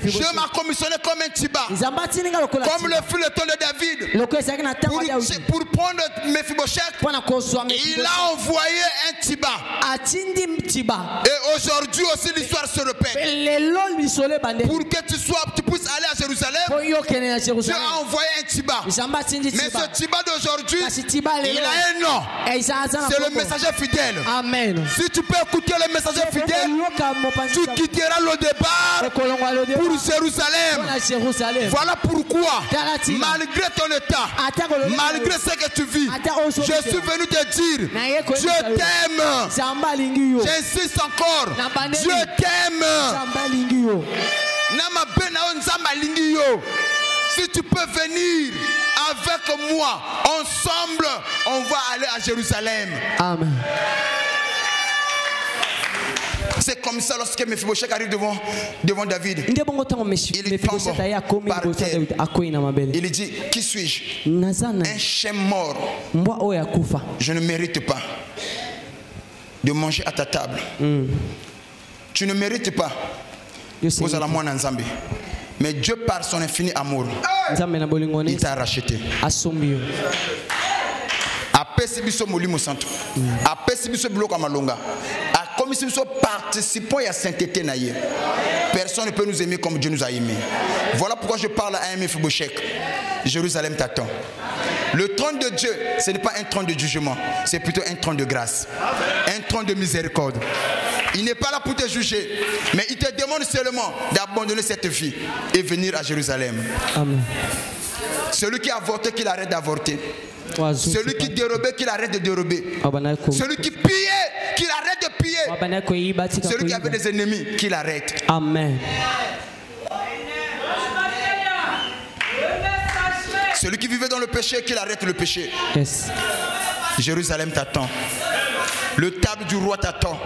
Dieu m'a commissionné comme un Tiba. Comme le fut le temps de David. Pour prendre Mephibosheth, il a envoyé un Tiba. Et aujourd'hui aussi l'histoire se répète. Pour que tu puisses aller à Jérusalem, Dieu a envoyé un Tiba. Mais ce Tiba d'aujourd'hui, il a un nom. C'est le messager fidèle. Amen. Si tu peux écouter le messager fidèle, tu quitteras le départ pour Jérusalem. Voilà pourquoi, malgré ton état, malgré ce que tu vis, je suis venu te dire, Dieu t'aime. J'insiste encore, Dieu t'aime. Si tu peux venir avec moi, ensemble, on va aller à Jérusalem. Amen. C'est comme ça lorsque Mephibosheth arrive devant David. Il tombe par terre. Il dit, qui suis-je? Un chien mort. Je ne mérite pas de manger à ta table. Tu ne mérites pas. Mais Dieu, par son infini amour, il t'a racheté. Personne ne peut nous aimer comme Dieu nous a aimés. Voilà pourquoi je parle à un Mephibosheth. Jérusalem t'attend. Le trône de Dieu, ce n'est pas un trône de jugement, c'est plutôt un trône de grâce, un trône de miséricorde. Il n'est pas là pour te juger, mais il te demande seulement d'abandonner cette vie et venir à Jérusalem. Amen. Celui qui a avorté, qu'il arrête d'avorter. Celui qui dérobait, qu'il arrête de dérober. Celui qui pillait, qu'il arrête de piller. Celui qui avait des ennemis, qu'il arrête. Amen. Celui qui vivait dans le péché, qu'il arrête le péché. Yes. Jérusalem t'attend. Le table du roi t'attend.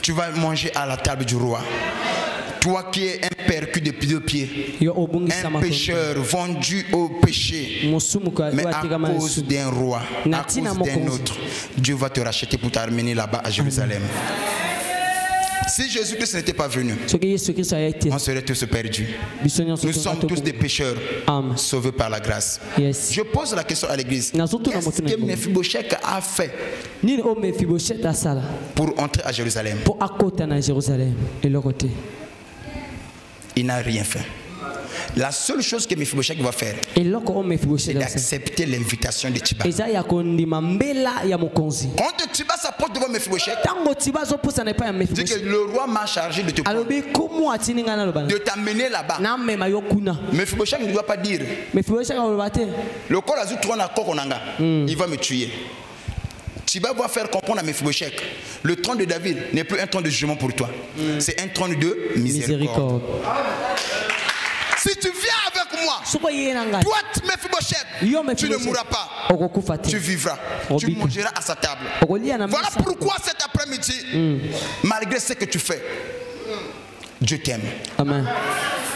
Tu vas manger à la table du roi. Toi qui es un percu de deux pieds, un pécheur vendu au péché, mais à cause d'un roi, à cause d'un autre, Dieu va te racheter pour t'amener là-bas à Jérusalem. Si Jésus-Christ n'était pas venu, on serait tous perdus. Nous sommes tous des pécheurs sauvés par la grâce. Je pose la question à l'église. Qu'est-ce que Mephibosheth a fait pour entrer à Jérusalem? Il n'a rien fait. La seule chose que Mephibosheth va faire, c'est d'accepter l'invitation de Tiba. Quand Tiba s'approche devant Mephibosheth, dit que le roi m'a chargé de te prendre, de t'amener là-bas. Mephibosheth ne doit pas dire le corps a trône à Kokonanga, il va me tuer. Tiba va faire comprendre à Mephibosheth, le trône de David n'est plus un trône de jugement pour toi, c'est un trône de miséricorde. Si tu viens avec moi, toi Mephibosheth, tu ne mourras pas, tu vivras, tu mangeras à sa table. Voilà pourquoi cet après-midi, malgré ce que tu fais, Dieu t'aime. Amen.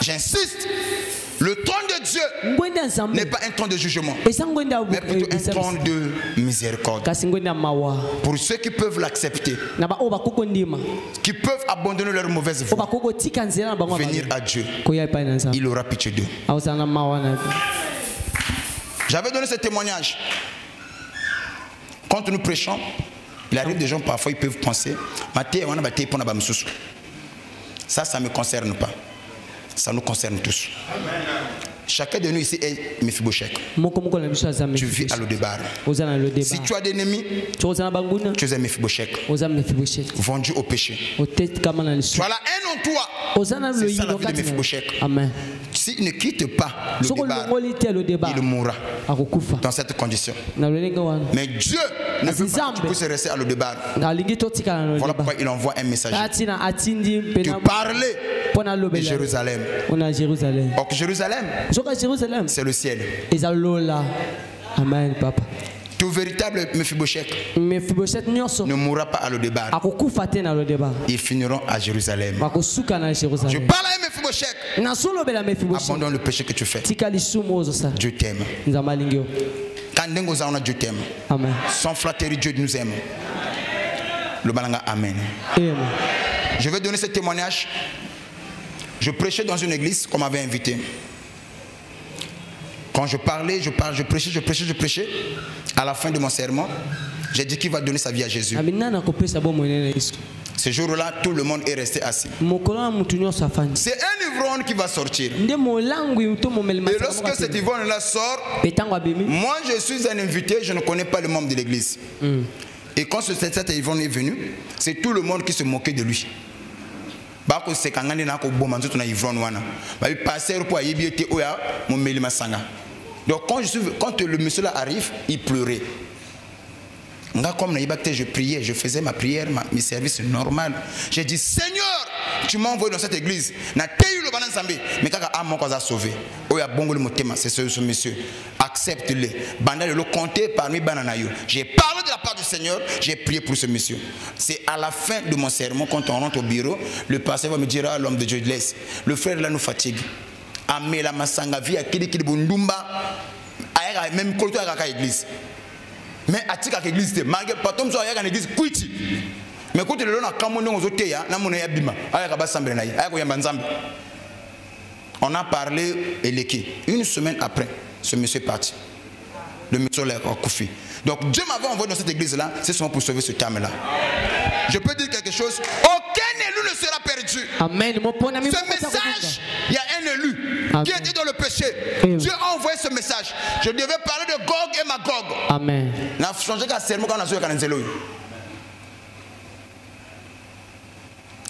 J'insiste, le trône de Dieu n'est pas un trône de jugement, mais plutôt un trône de miséricorde. Pour ceux qui peuvent l'accepter, qui peuvent abandonner leur mauvaise voie, venir à Dieu, il aura pitié d'eux. J'avais donné ce témoignage. Quand nous prêchons, il arrive des gens parfois, ils peuvent penser, ça ne me concerne pas. Ça nous concerne tous. Chacun de nous ici est Mephibosheth. Tu vis à l'Odebar. Si tu as des ennemis, tu es un Mephibosheth, vendu au péché. Tu as la haine en toi. C'est ça la vie de Mephibosheth. S'il ne quitte pas l'Odebar, il mourra dans cette condition. Mais Dieu ne veut pas que tu puisses rester à l'Odebar. Voilà pourquoi il envoie un messager te parler de Jérusalem. Donc Jérusalem, c'est le ciel. Amen, papa. Tout véritable Mephibosheth ne mourra pas à l'Odebar. Ils finiront à Jérusalem. Je parle à Mephibosheth. Abandonne le péché que tu fais. Dieu t'aime. Quand Dieu t'aime. Sans flatterie, Dieu nous aime. Le balanga, amen. Je vais donner ce témoignage. Je prêchais dans une église qu'on m'avait invité. Quand je parlais, je prêchais. À la fin de mon sermon, j'ai dit qu'il va donner sa vie à Jésus. Ce jour-là, tout le monde est resté assis. C'est un ivrogne qui va sortir. Et lorsque cet ivrogne-là sort, moi je suis un invité, je ne connais pas le membre de l'église. Et quand cet ivrogne est venu, c'est tout le monde qui se moquait de lui. Donc quand le monsieur là arrive, il pleurait. Comme je priais, je faisais ma prière, mes services normal. J'ai dit, Seigneur, tu m'as envoyé dans cette église. Mais sauvé. C'est ce monsieur. Accepte-le. J'ai parlé de la part du Seigneur, j'ai prié pour ce monsieur. C'est à la fin de mon sermon, quand on rentre au bureau, le pasteur va me dire, l'homme de Dieu, laisse. Le frère là nous fatigue. Amela Masanga via Kili Bundumba, même culture à l'église. Mais à tika l'église, malgré pas tom so à l'église kuiti. Mais quand le lona kamono ozoteya na mona yabima, aya ka sambre na aya ko yamba nzambe. On a parlé Eleki. Une semaine après, ce monsieur est parti. Le monsieur l'a Koufi. Donc Dieu m'avait envoyé dans cette église-là, c'est seulement pour sauver ce terme-là. Je peux dire quelque chose, aucun élu ne sera perdu. Amen. Ce message, il y a un élu qui était dans le péché. Dieu a envoyé ce message. Je devais parler de Gog et Magog. Amen.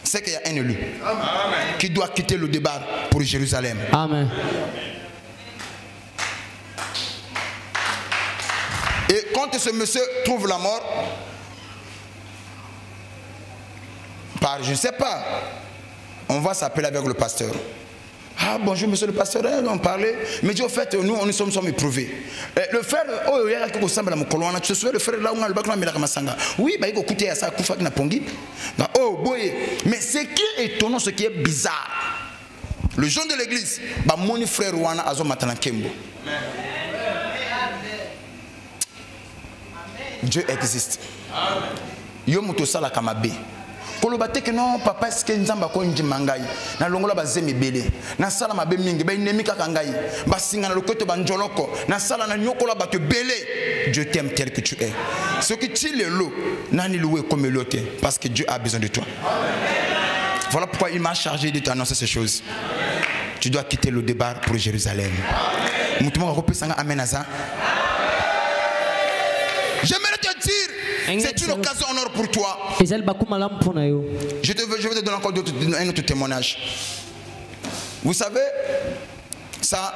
C'est qu'il y a un élu qui doit quitter le débat pour Jérusalem. Amen. Et quand ce monsieur trouve la mort, je ne sais pas, on va s'appeler avec le pasteur. Ah bonjour monsieur le pasteur, on parlait, mais dit au fait, nous on sommes éprouvés. Le frère, tu te souviens le frère là où on a le bac, oui, il faut écouter ça, mais ce qui est étonnant, ce qui est bizarre, le jeune de l'église, bah mon frère Wana azo matana kembo. Dieu existe. Yo moto sala kamabe. Kolobate que non papa est-ce que nzamba ko njimangai na longola bazemi belé na sala mabe mingi ba inemi kaka ngai ba singa na lokoto ba njoloko na sala na nyokola ba te belé. Dieu t'aime tel que tu es. Ce que tu le lot nani loué comme l'autre parce que Dieu a besoin de toi. Voilà pourquoi il m'a chargé de t'annoncer ces choses. Tu dois quitter le départ pour Jérusalem. Moutouma repé sanga amen aza. J'aimerais te dire, c'est une occasion en or pour toi. Je vais te donner encore un autre témoignage. Vous savez, ça,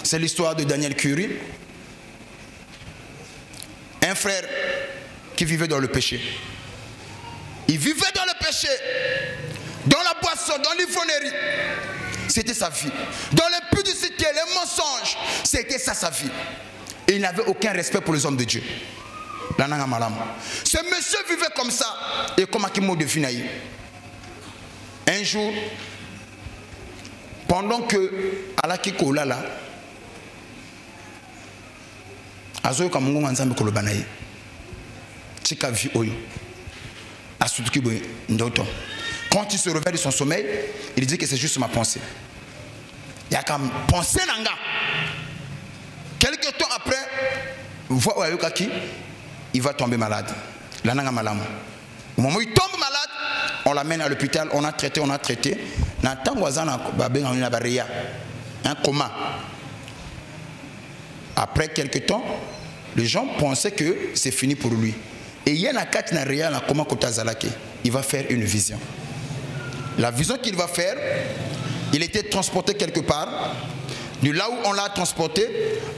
c'est l'histoire de Daniel Curie. Un frère qui vivait dans le péché. Il vivait dans le péché, dans la boisson, dans l'ivrognerie. C'était sa vie. Dans l'impudicité, les mensonges, c'était ça sa vie. Et il n'avait aucun respect pour les hommes de Dieu. Ce monsieur vivait comme ça. Et comme Akimo de Finaï. Un jour, pendant que Alakiko Lala, Azoyo Kamungo Nzambe Kolobanaï, Tika vi Oyo, Asutuki Boy Ndoto. Quand il se réveille de son sommeil, il dit que c'est juste ma pensée. Il y a comme pensée Nanga. Quelques temps après, voit Oyokaki. Il va tomber malade. Au moment où il tombe malade, on l'amène à l'hôpital, on a traité. Un coma. Après quelques temps, les gens pensaient que c'est fini pour lui. Et il y a un cas réel, il va faire une vision. La vision qu'il va faire, il était transporté quelque part. De là où on l'a transporté,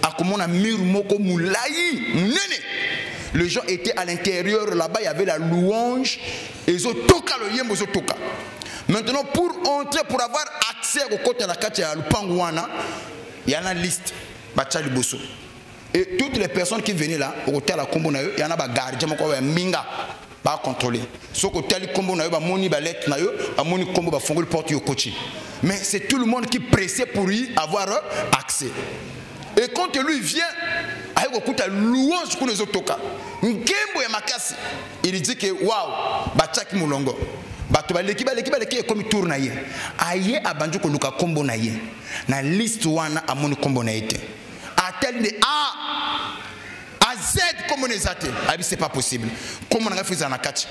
à comment on a mur moko moulaï, nene. Les gens étaient à l'intérieur, là-bas il y avait la louange, et ils ont toqué le yembo, ils ont toqué. Maintenant, pour entrer, pour avoir accès au côté de la carte, il y a une liste, et toutes les personnes qui venaient là, au côté de la combo, il y en a des gardiens, minga, pas contrôler. Ce côté de la combo, il y a des lettres, il y a des combo, il y a des portes, mais c'est tout le monde qui pressait pour y avoir accès. Et quand lui vient, avec beaucoup de louange pour les autres, il dit que waouh, Bataki Moulongo, l'équipe comme il tourne ailleurs. Aïe, abandu ko luka kombo na ye. Na liste wana amoni kombo na été. A tel de A à Z comme on est athée. C'est pas possible. Comment on a fait ça na kati?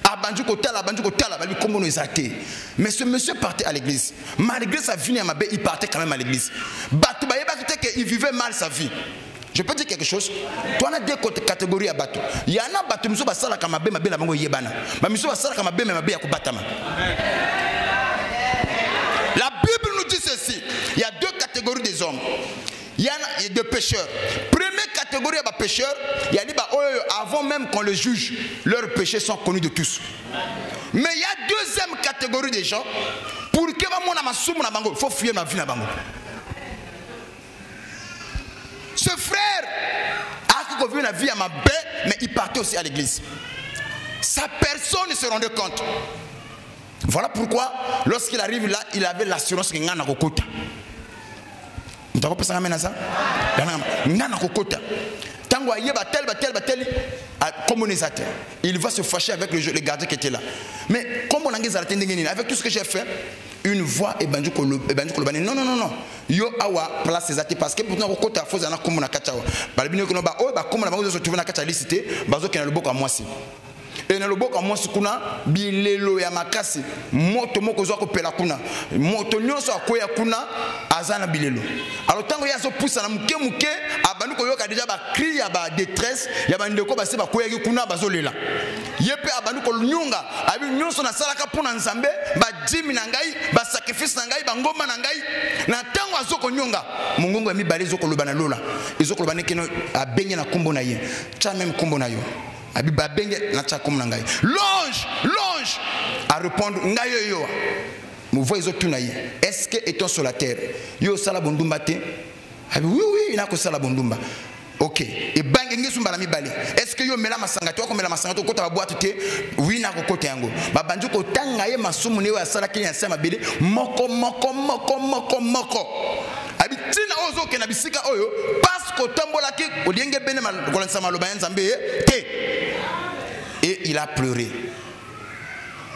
Abandu ko tala, bali comme on est athée. Mais ce monsieur partait à l'église. Malgré sa vie à Mabé, il partait quand même à l'église. Batou ba yeba qu'il vivait mal sa vie. Je peux dire quelque chose. Toi, on a deux catégories à bateau. Il y en a bateau, monsieur basala kamabe mabe la bango yebana. Mais monsieur basala kamabe mabe yakubatama. La Bible nous dit ceci. Il y a deux catégories des hommes. Il y a deux pécheurs. Première catégorie à pécheurs, il y a dit avant même qu'on les juge, leurs péchés sont connus de tous. Mais il y a deuxième catégorie des gens. Pour que il faut fuir ma vie na bango. Ce frère a vécu la vie à ma bête, mais il partait aussi à l'église. Sa personne ne se rendait compte. Voilà pourquoi, lorsqu'il arrive là, il avait l'assurance qu'il y a un kokota. Vous avez pensé à ça? Il y a un kokota. Tango aye batel, comme on est athée. Il va se fâcher avec les gardiens qui étaient là. Mais comme on a avec tout ce que j'ai fait, une voix et bandu kolobani non yo awa place ces athées parce que pourtant au côté faut zana comme na kacha balibino ko ba o ba comme na bango zo trouver na kacha licité bazo ke na loboko a mwasi et na loboko a mwasi kuna bilelo ya makasi moto moko zo ko pela kuna moto nyonso akoya kuna azana bilelo alors tango ya zo poussa na muke abandu ko yoka déjà ba cri ya ba détresse ya ba ndeko ba se ba koya kuna bazo lela yepe abandu ko nyunga abi nyonso na salaka pona nzambe ba jimi na ngai ba sacrifice na ngai ba ngoma na ngai na tango azoko nyunga mungongo ya mibale zoko lobana lola ezoko lobana keno abenye na kombo na ye cha même kombo na yo abi ba benge na cha kombo na ngai longe à répondre ngai yo vous voyez autres na ye est-ce que étant sur la terre yo sala bondumba te abi oui il a ko sala bondumba Ok. Et bangenge sumbalami balé. Est-ce que yo mela masanga toi comme mela masanga to kota boîte te oui na ko kote yango. Ba bandu ko tanga ye masumu ne wa sala kenya sama bele moko. Abi tina ozo ke na bisika oyo parce que tambola ki odienge bene mal ko lansa maloba nzambe te. Et il a pleuré.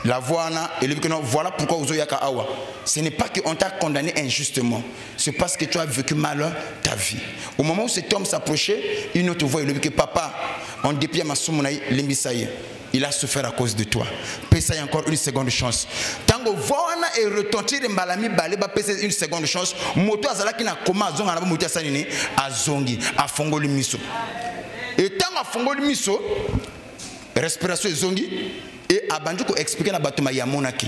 La voix et voilà pourquoi Ozo Yaka Awa. Ce n'est pas qu'on t'a condamné injustement. C'est parce que tu as vécu mal ta vie. Au moment où cet homme s'approchait, une autre voix, il lui dit que papa, en dépit à ma soumounaï, l'embisaïe, il a souffert à cause de toi. Pesa encore une seconde chance. Tango voana et retentir et malami baleba pesa une seconde chance. Moto azala ki na koma zonga na moto sanini azongi afongo le miso. Et tango afongo le miso, respiration zongi. Et Abandjouko explique na batuma ya monaki.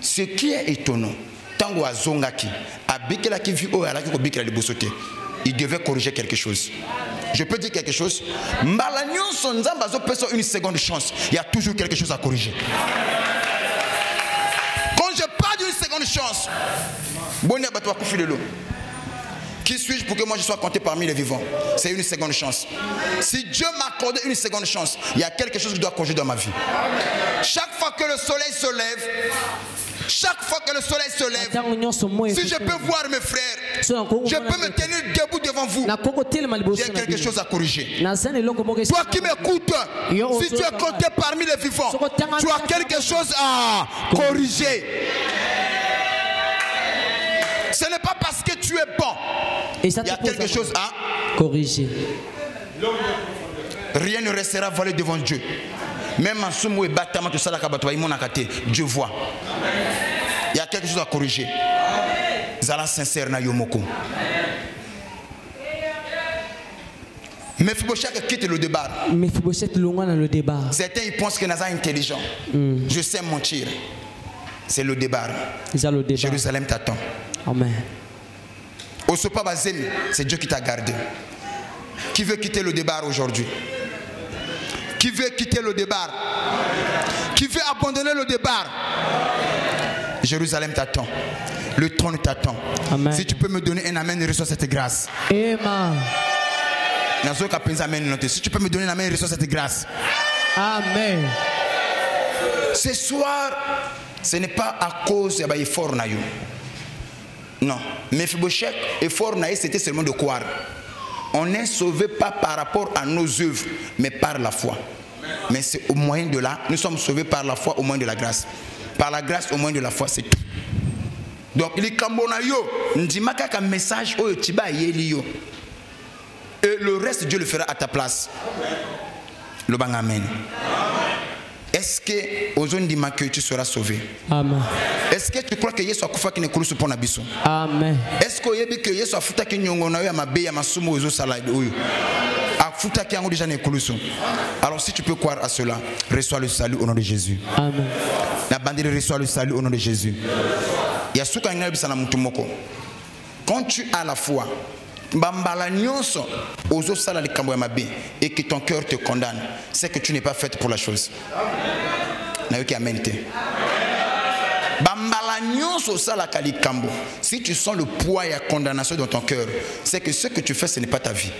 Ce qui est étonnant, tango azongaki, abikela ki vi o alaki ko bikela libosote. Il devait corriger quelque chose. Je peux dire quelque chose. Malanyon son nzamba zo pesa une seconde chance. Il y a toujours quelque chose à corriger. Quand je parle d'une seconde chance, bonne batwa kufilelo. Qui suis-je pour que moi je sois compté parmi les vivants? C'est une seconde chance. Si Dieu m'a accordé une seconde chance, il y a quelque chose que je dois corriger dans ma vie. Chaque fois que le soleil se lève, si je peux voir mes frères, je peux me tenir debout devant vous. Il y a quelque chose à corriger. Toi qui m'écoutes, si tu es compté parmi les vivants, tu as quelque chose à corriger. Ce n'est pas parce que tu es bon. Il y a quelque chose à corriger. Rien ne restera volé devant Dieu. Même en soumou et battement tout ça la kabatwa imonakate, Dieu voit. Il y a quelque chose à corriger. Zala sincère na yomoko. Mephibosheth quitte le débat. Certains ils pensent que Naza est intelligent. Je sais mentir. C'est le débat. Jérusalem t'attend. Amen. C'est Dieu qui t'a gardé. Qui veut quitter le débat aujourd'hui? Qui veut quitter le débat? Qui veut abandonner le débat? Jérusalem t'attend. Le trône t'attend. Si tu peux me donner un amen, reçois cette grâce. Amen. Si tu peux me donner un amen, reçois cette grâce. Amen. Ce soir, ce n'est pas à cause de l'effort. Non. Mephibosheth, effort, c'était seulement de croire. On n'est sauvé pas par rapport à nos œuvres, mais par la foi. Mais c'est au moyen de là, nous sommes sauvés par la foi, au moyen de la grâce. Par la grâce, au moyen de la foi, c'est tout. Donc, il y a un message au Tiba et le reste, Dieu le fera à ta place. Le bang amen. Est-ce que aux zones que tu seras sauvé? Amen. Est-ce que tu crois que Yesu a kufa ki ne kulusu pona biso? Amen. Est-ce que yebi que Yesu a futa ki nyongo na yo mabe ya masumo ozo salade oyo? A futa ki yango déjà ne kulusu. Alors si tu peux croire à cela, reçois le salut au nom de Jésus. Amen. La bandit reçoit le salut au nom de Jésus. Yasuka ngina bisa na mutu moko. Quand tu as la foi, bambala nyonso ozo sala likambo ya mabe et que ton cœur te condamne, c'est que tu n'es pas faite pour la chose. Na yoki amen te. Si tu sens le poids et la condamnation dans ton cœur, c'est que ce que tu fais, ce n'est pas ta vie.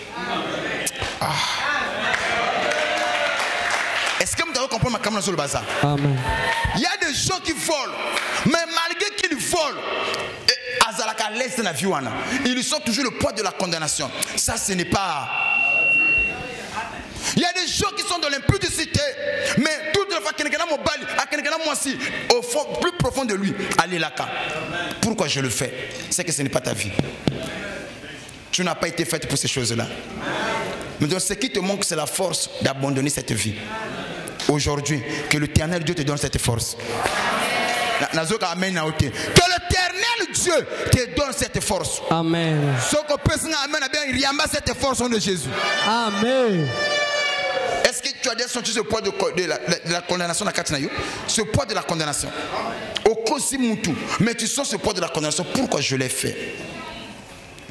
Ah. Est-ce que vous comprenez ma caméra sur le bazar? Amen. Il y a des gens qui volent, mais malgré qu'ils volent, ils sont toujours le poids de la condamnation. Ça, ce n'est pas... Il y a des gens qui sont dans l'impudicité, mais toute la fois au fond, plus profond de lui, allez là. Pourquoi je le fais? C'est que ce n'est pas ta vie. Tu n'as pas été faite pour ces choses-là. Mais donc, ce qui te manque, c'est la force d'abandonner cette vie. Aujourd'hui, que l'Éternel Dieu te donne cette force. Que l'Éternel Dieu te donne cette force. Amen. Cette force en de Jésus. Amen. Est-ce que tu as déjà senti ce poids de la condamnation? Ce poids de la condamnation. Mais tu sens ce poids de la condamnation. Pourquoi je l'ai fait?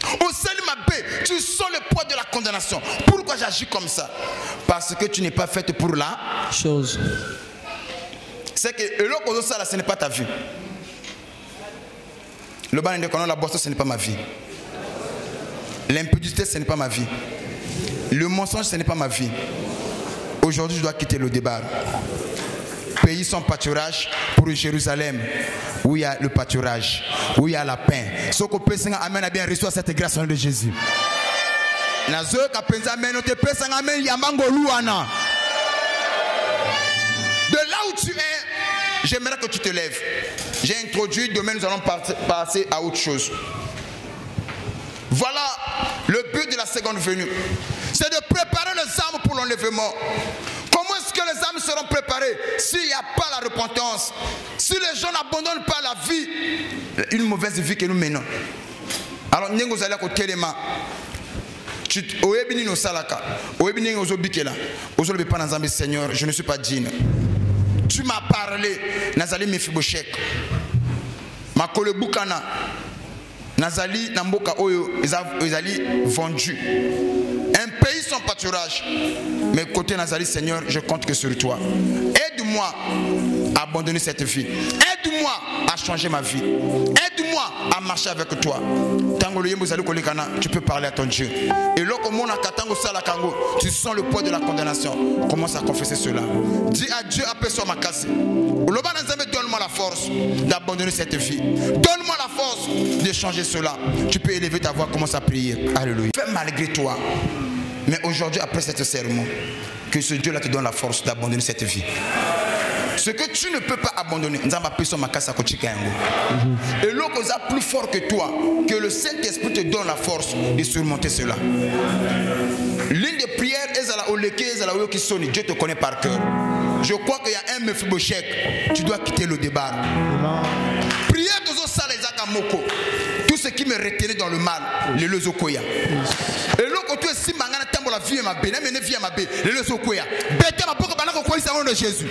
Au Salimabé, tu sens le poids de la condamnation. Pourquoi j'agis comme ça? Parce que tu n'es pas faite pour la chose. C'est que l'autre ça, ce n'est pas ta vie. Le ban de la boisson, ce n'est pas ma vie. L'impudicité, ce n'est pas ma vie. Le mensonge, ce n'est pas ma vie. Aujourd'hui, je dois quitter le débat. Pays sans pâturage pour Jérusalem, où il y a le pâturage, où il y a la paix. Ce que peut amen a bien reçu cette grâce de Jésus. De là où tu es, j'aimerais que tu te lèves. J'ai introduit, demain nous allons passer à autre chose. Voilà le but de la seconde venue. C'est de préparer les âmes pour l'enlèvement. Comment est-ce que les âmes seront préparées s'il n'y a pas la repentance? Si les gens n'abandonnent pas la vie, une mauvaise vie que nous menons. Alors, nous allons à côté des mains. Seigneur, je ne suis pas digne. Tu m'as parlé, Nazali Mephibosheth. Ma kolebukana, Nazali Namboka Oyo, Ezali vendu. Un pays sans pâturage. Mais côté Nazali, Seigneur, je compte que sur toi. Aide-moi à abandonner cette vie. Aide-moi à changer ma vie. Aide-moi à marcher avec toi. Tu peux parler à ton Dieu. Et lorsque tu sens le poids de la condamnation, commence à confesser cela. Dis à Dieu, appelle-toi ma casse. Donne-moi la force d'abandonner cette vie. Donne-moi la force de changer cela. Tu peux élever ta voix, commence à prier. Alléluia. Fais malgré toi. Mais aujourd'hui, après cette sermon, que ce Dieu-là te donne la force d'abandonner cette vie. Ce que tu ne peux pas abandonner, et l'autre est plus fort que toi, que le Saint-Esprit te donne la force de surmonter cela. L'une des prières, Dieu te connaît par cœur. Je crois qu'il y a un Mephibosheth, tu dois quitter le débat. Priez tout ce qui me retenait dans le mal, les lezokoya. Et l'autre, tu es si mangana tambo la vie ma bé, même ne vie ma bé, les lezokoya. Bête ma boca banako quoi ça de Jésus.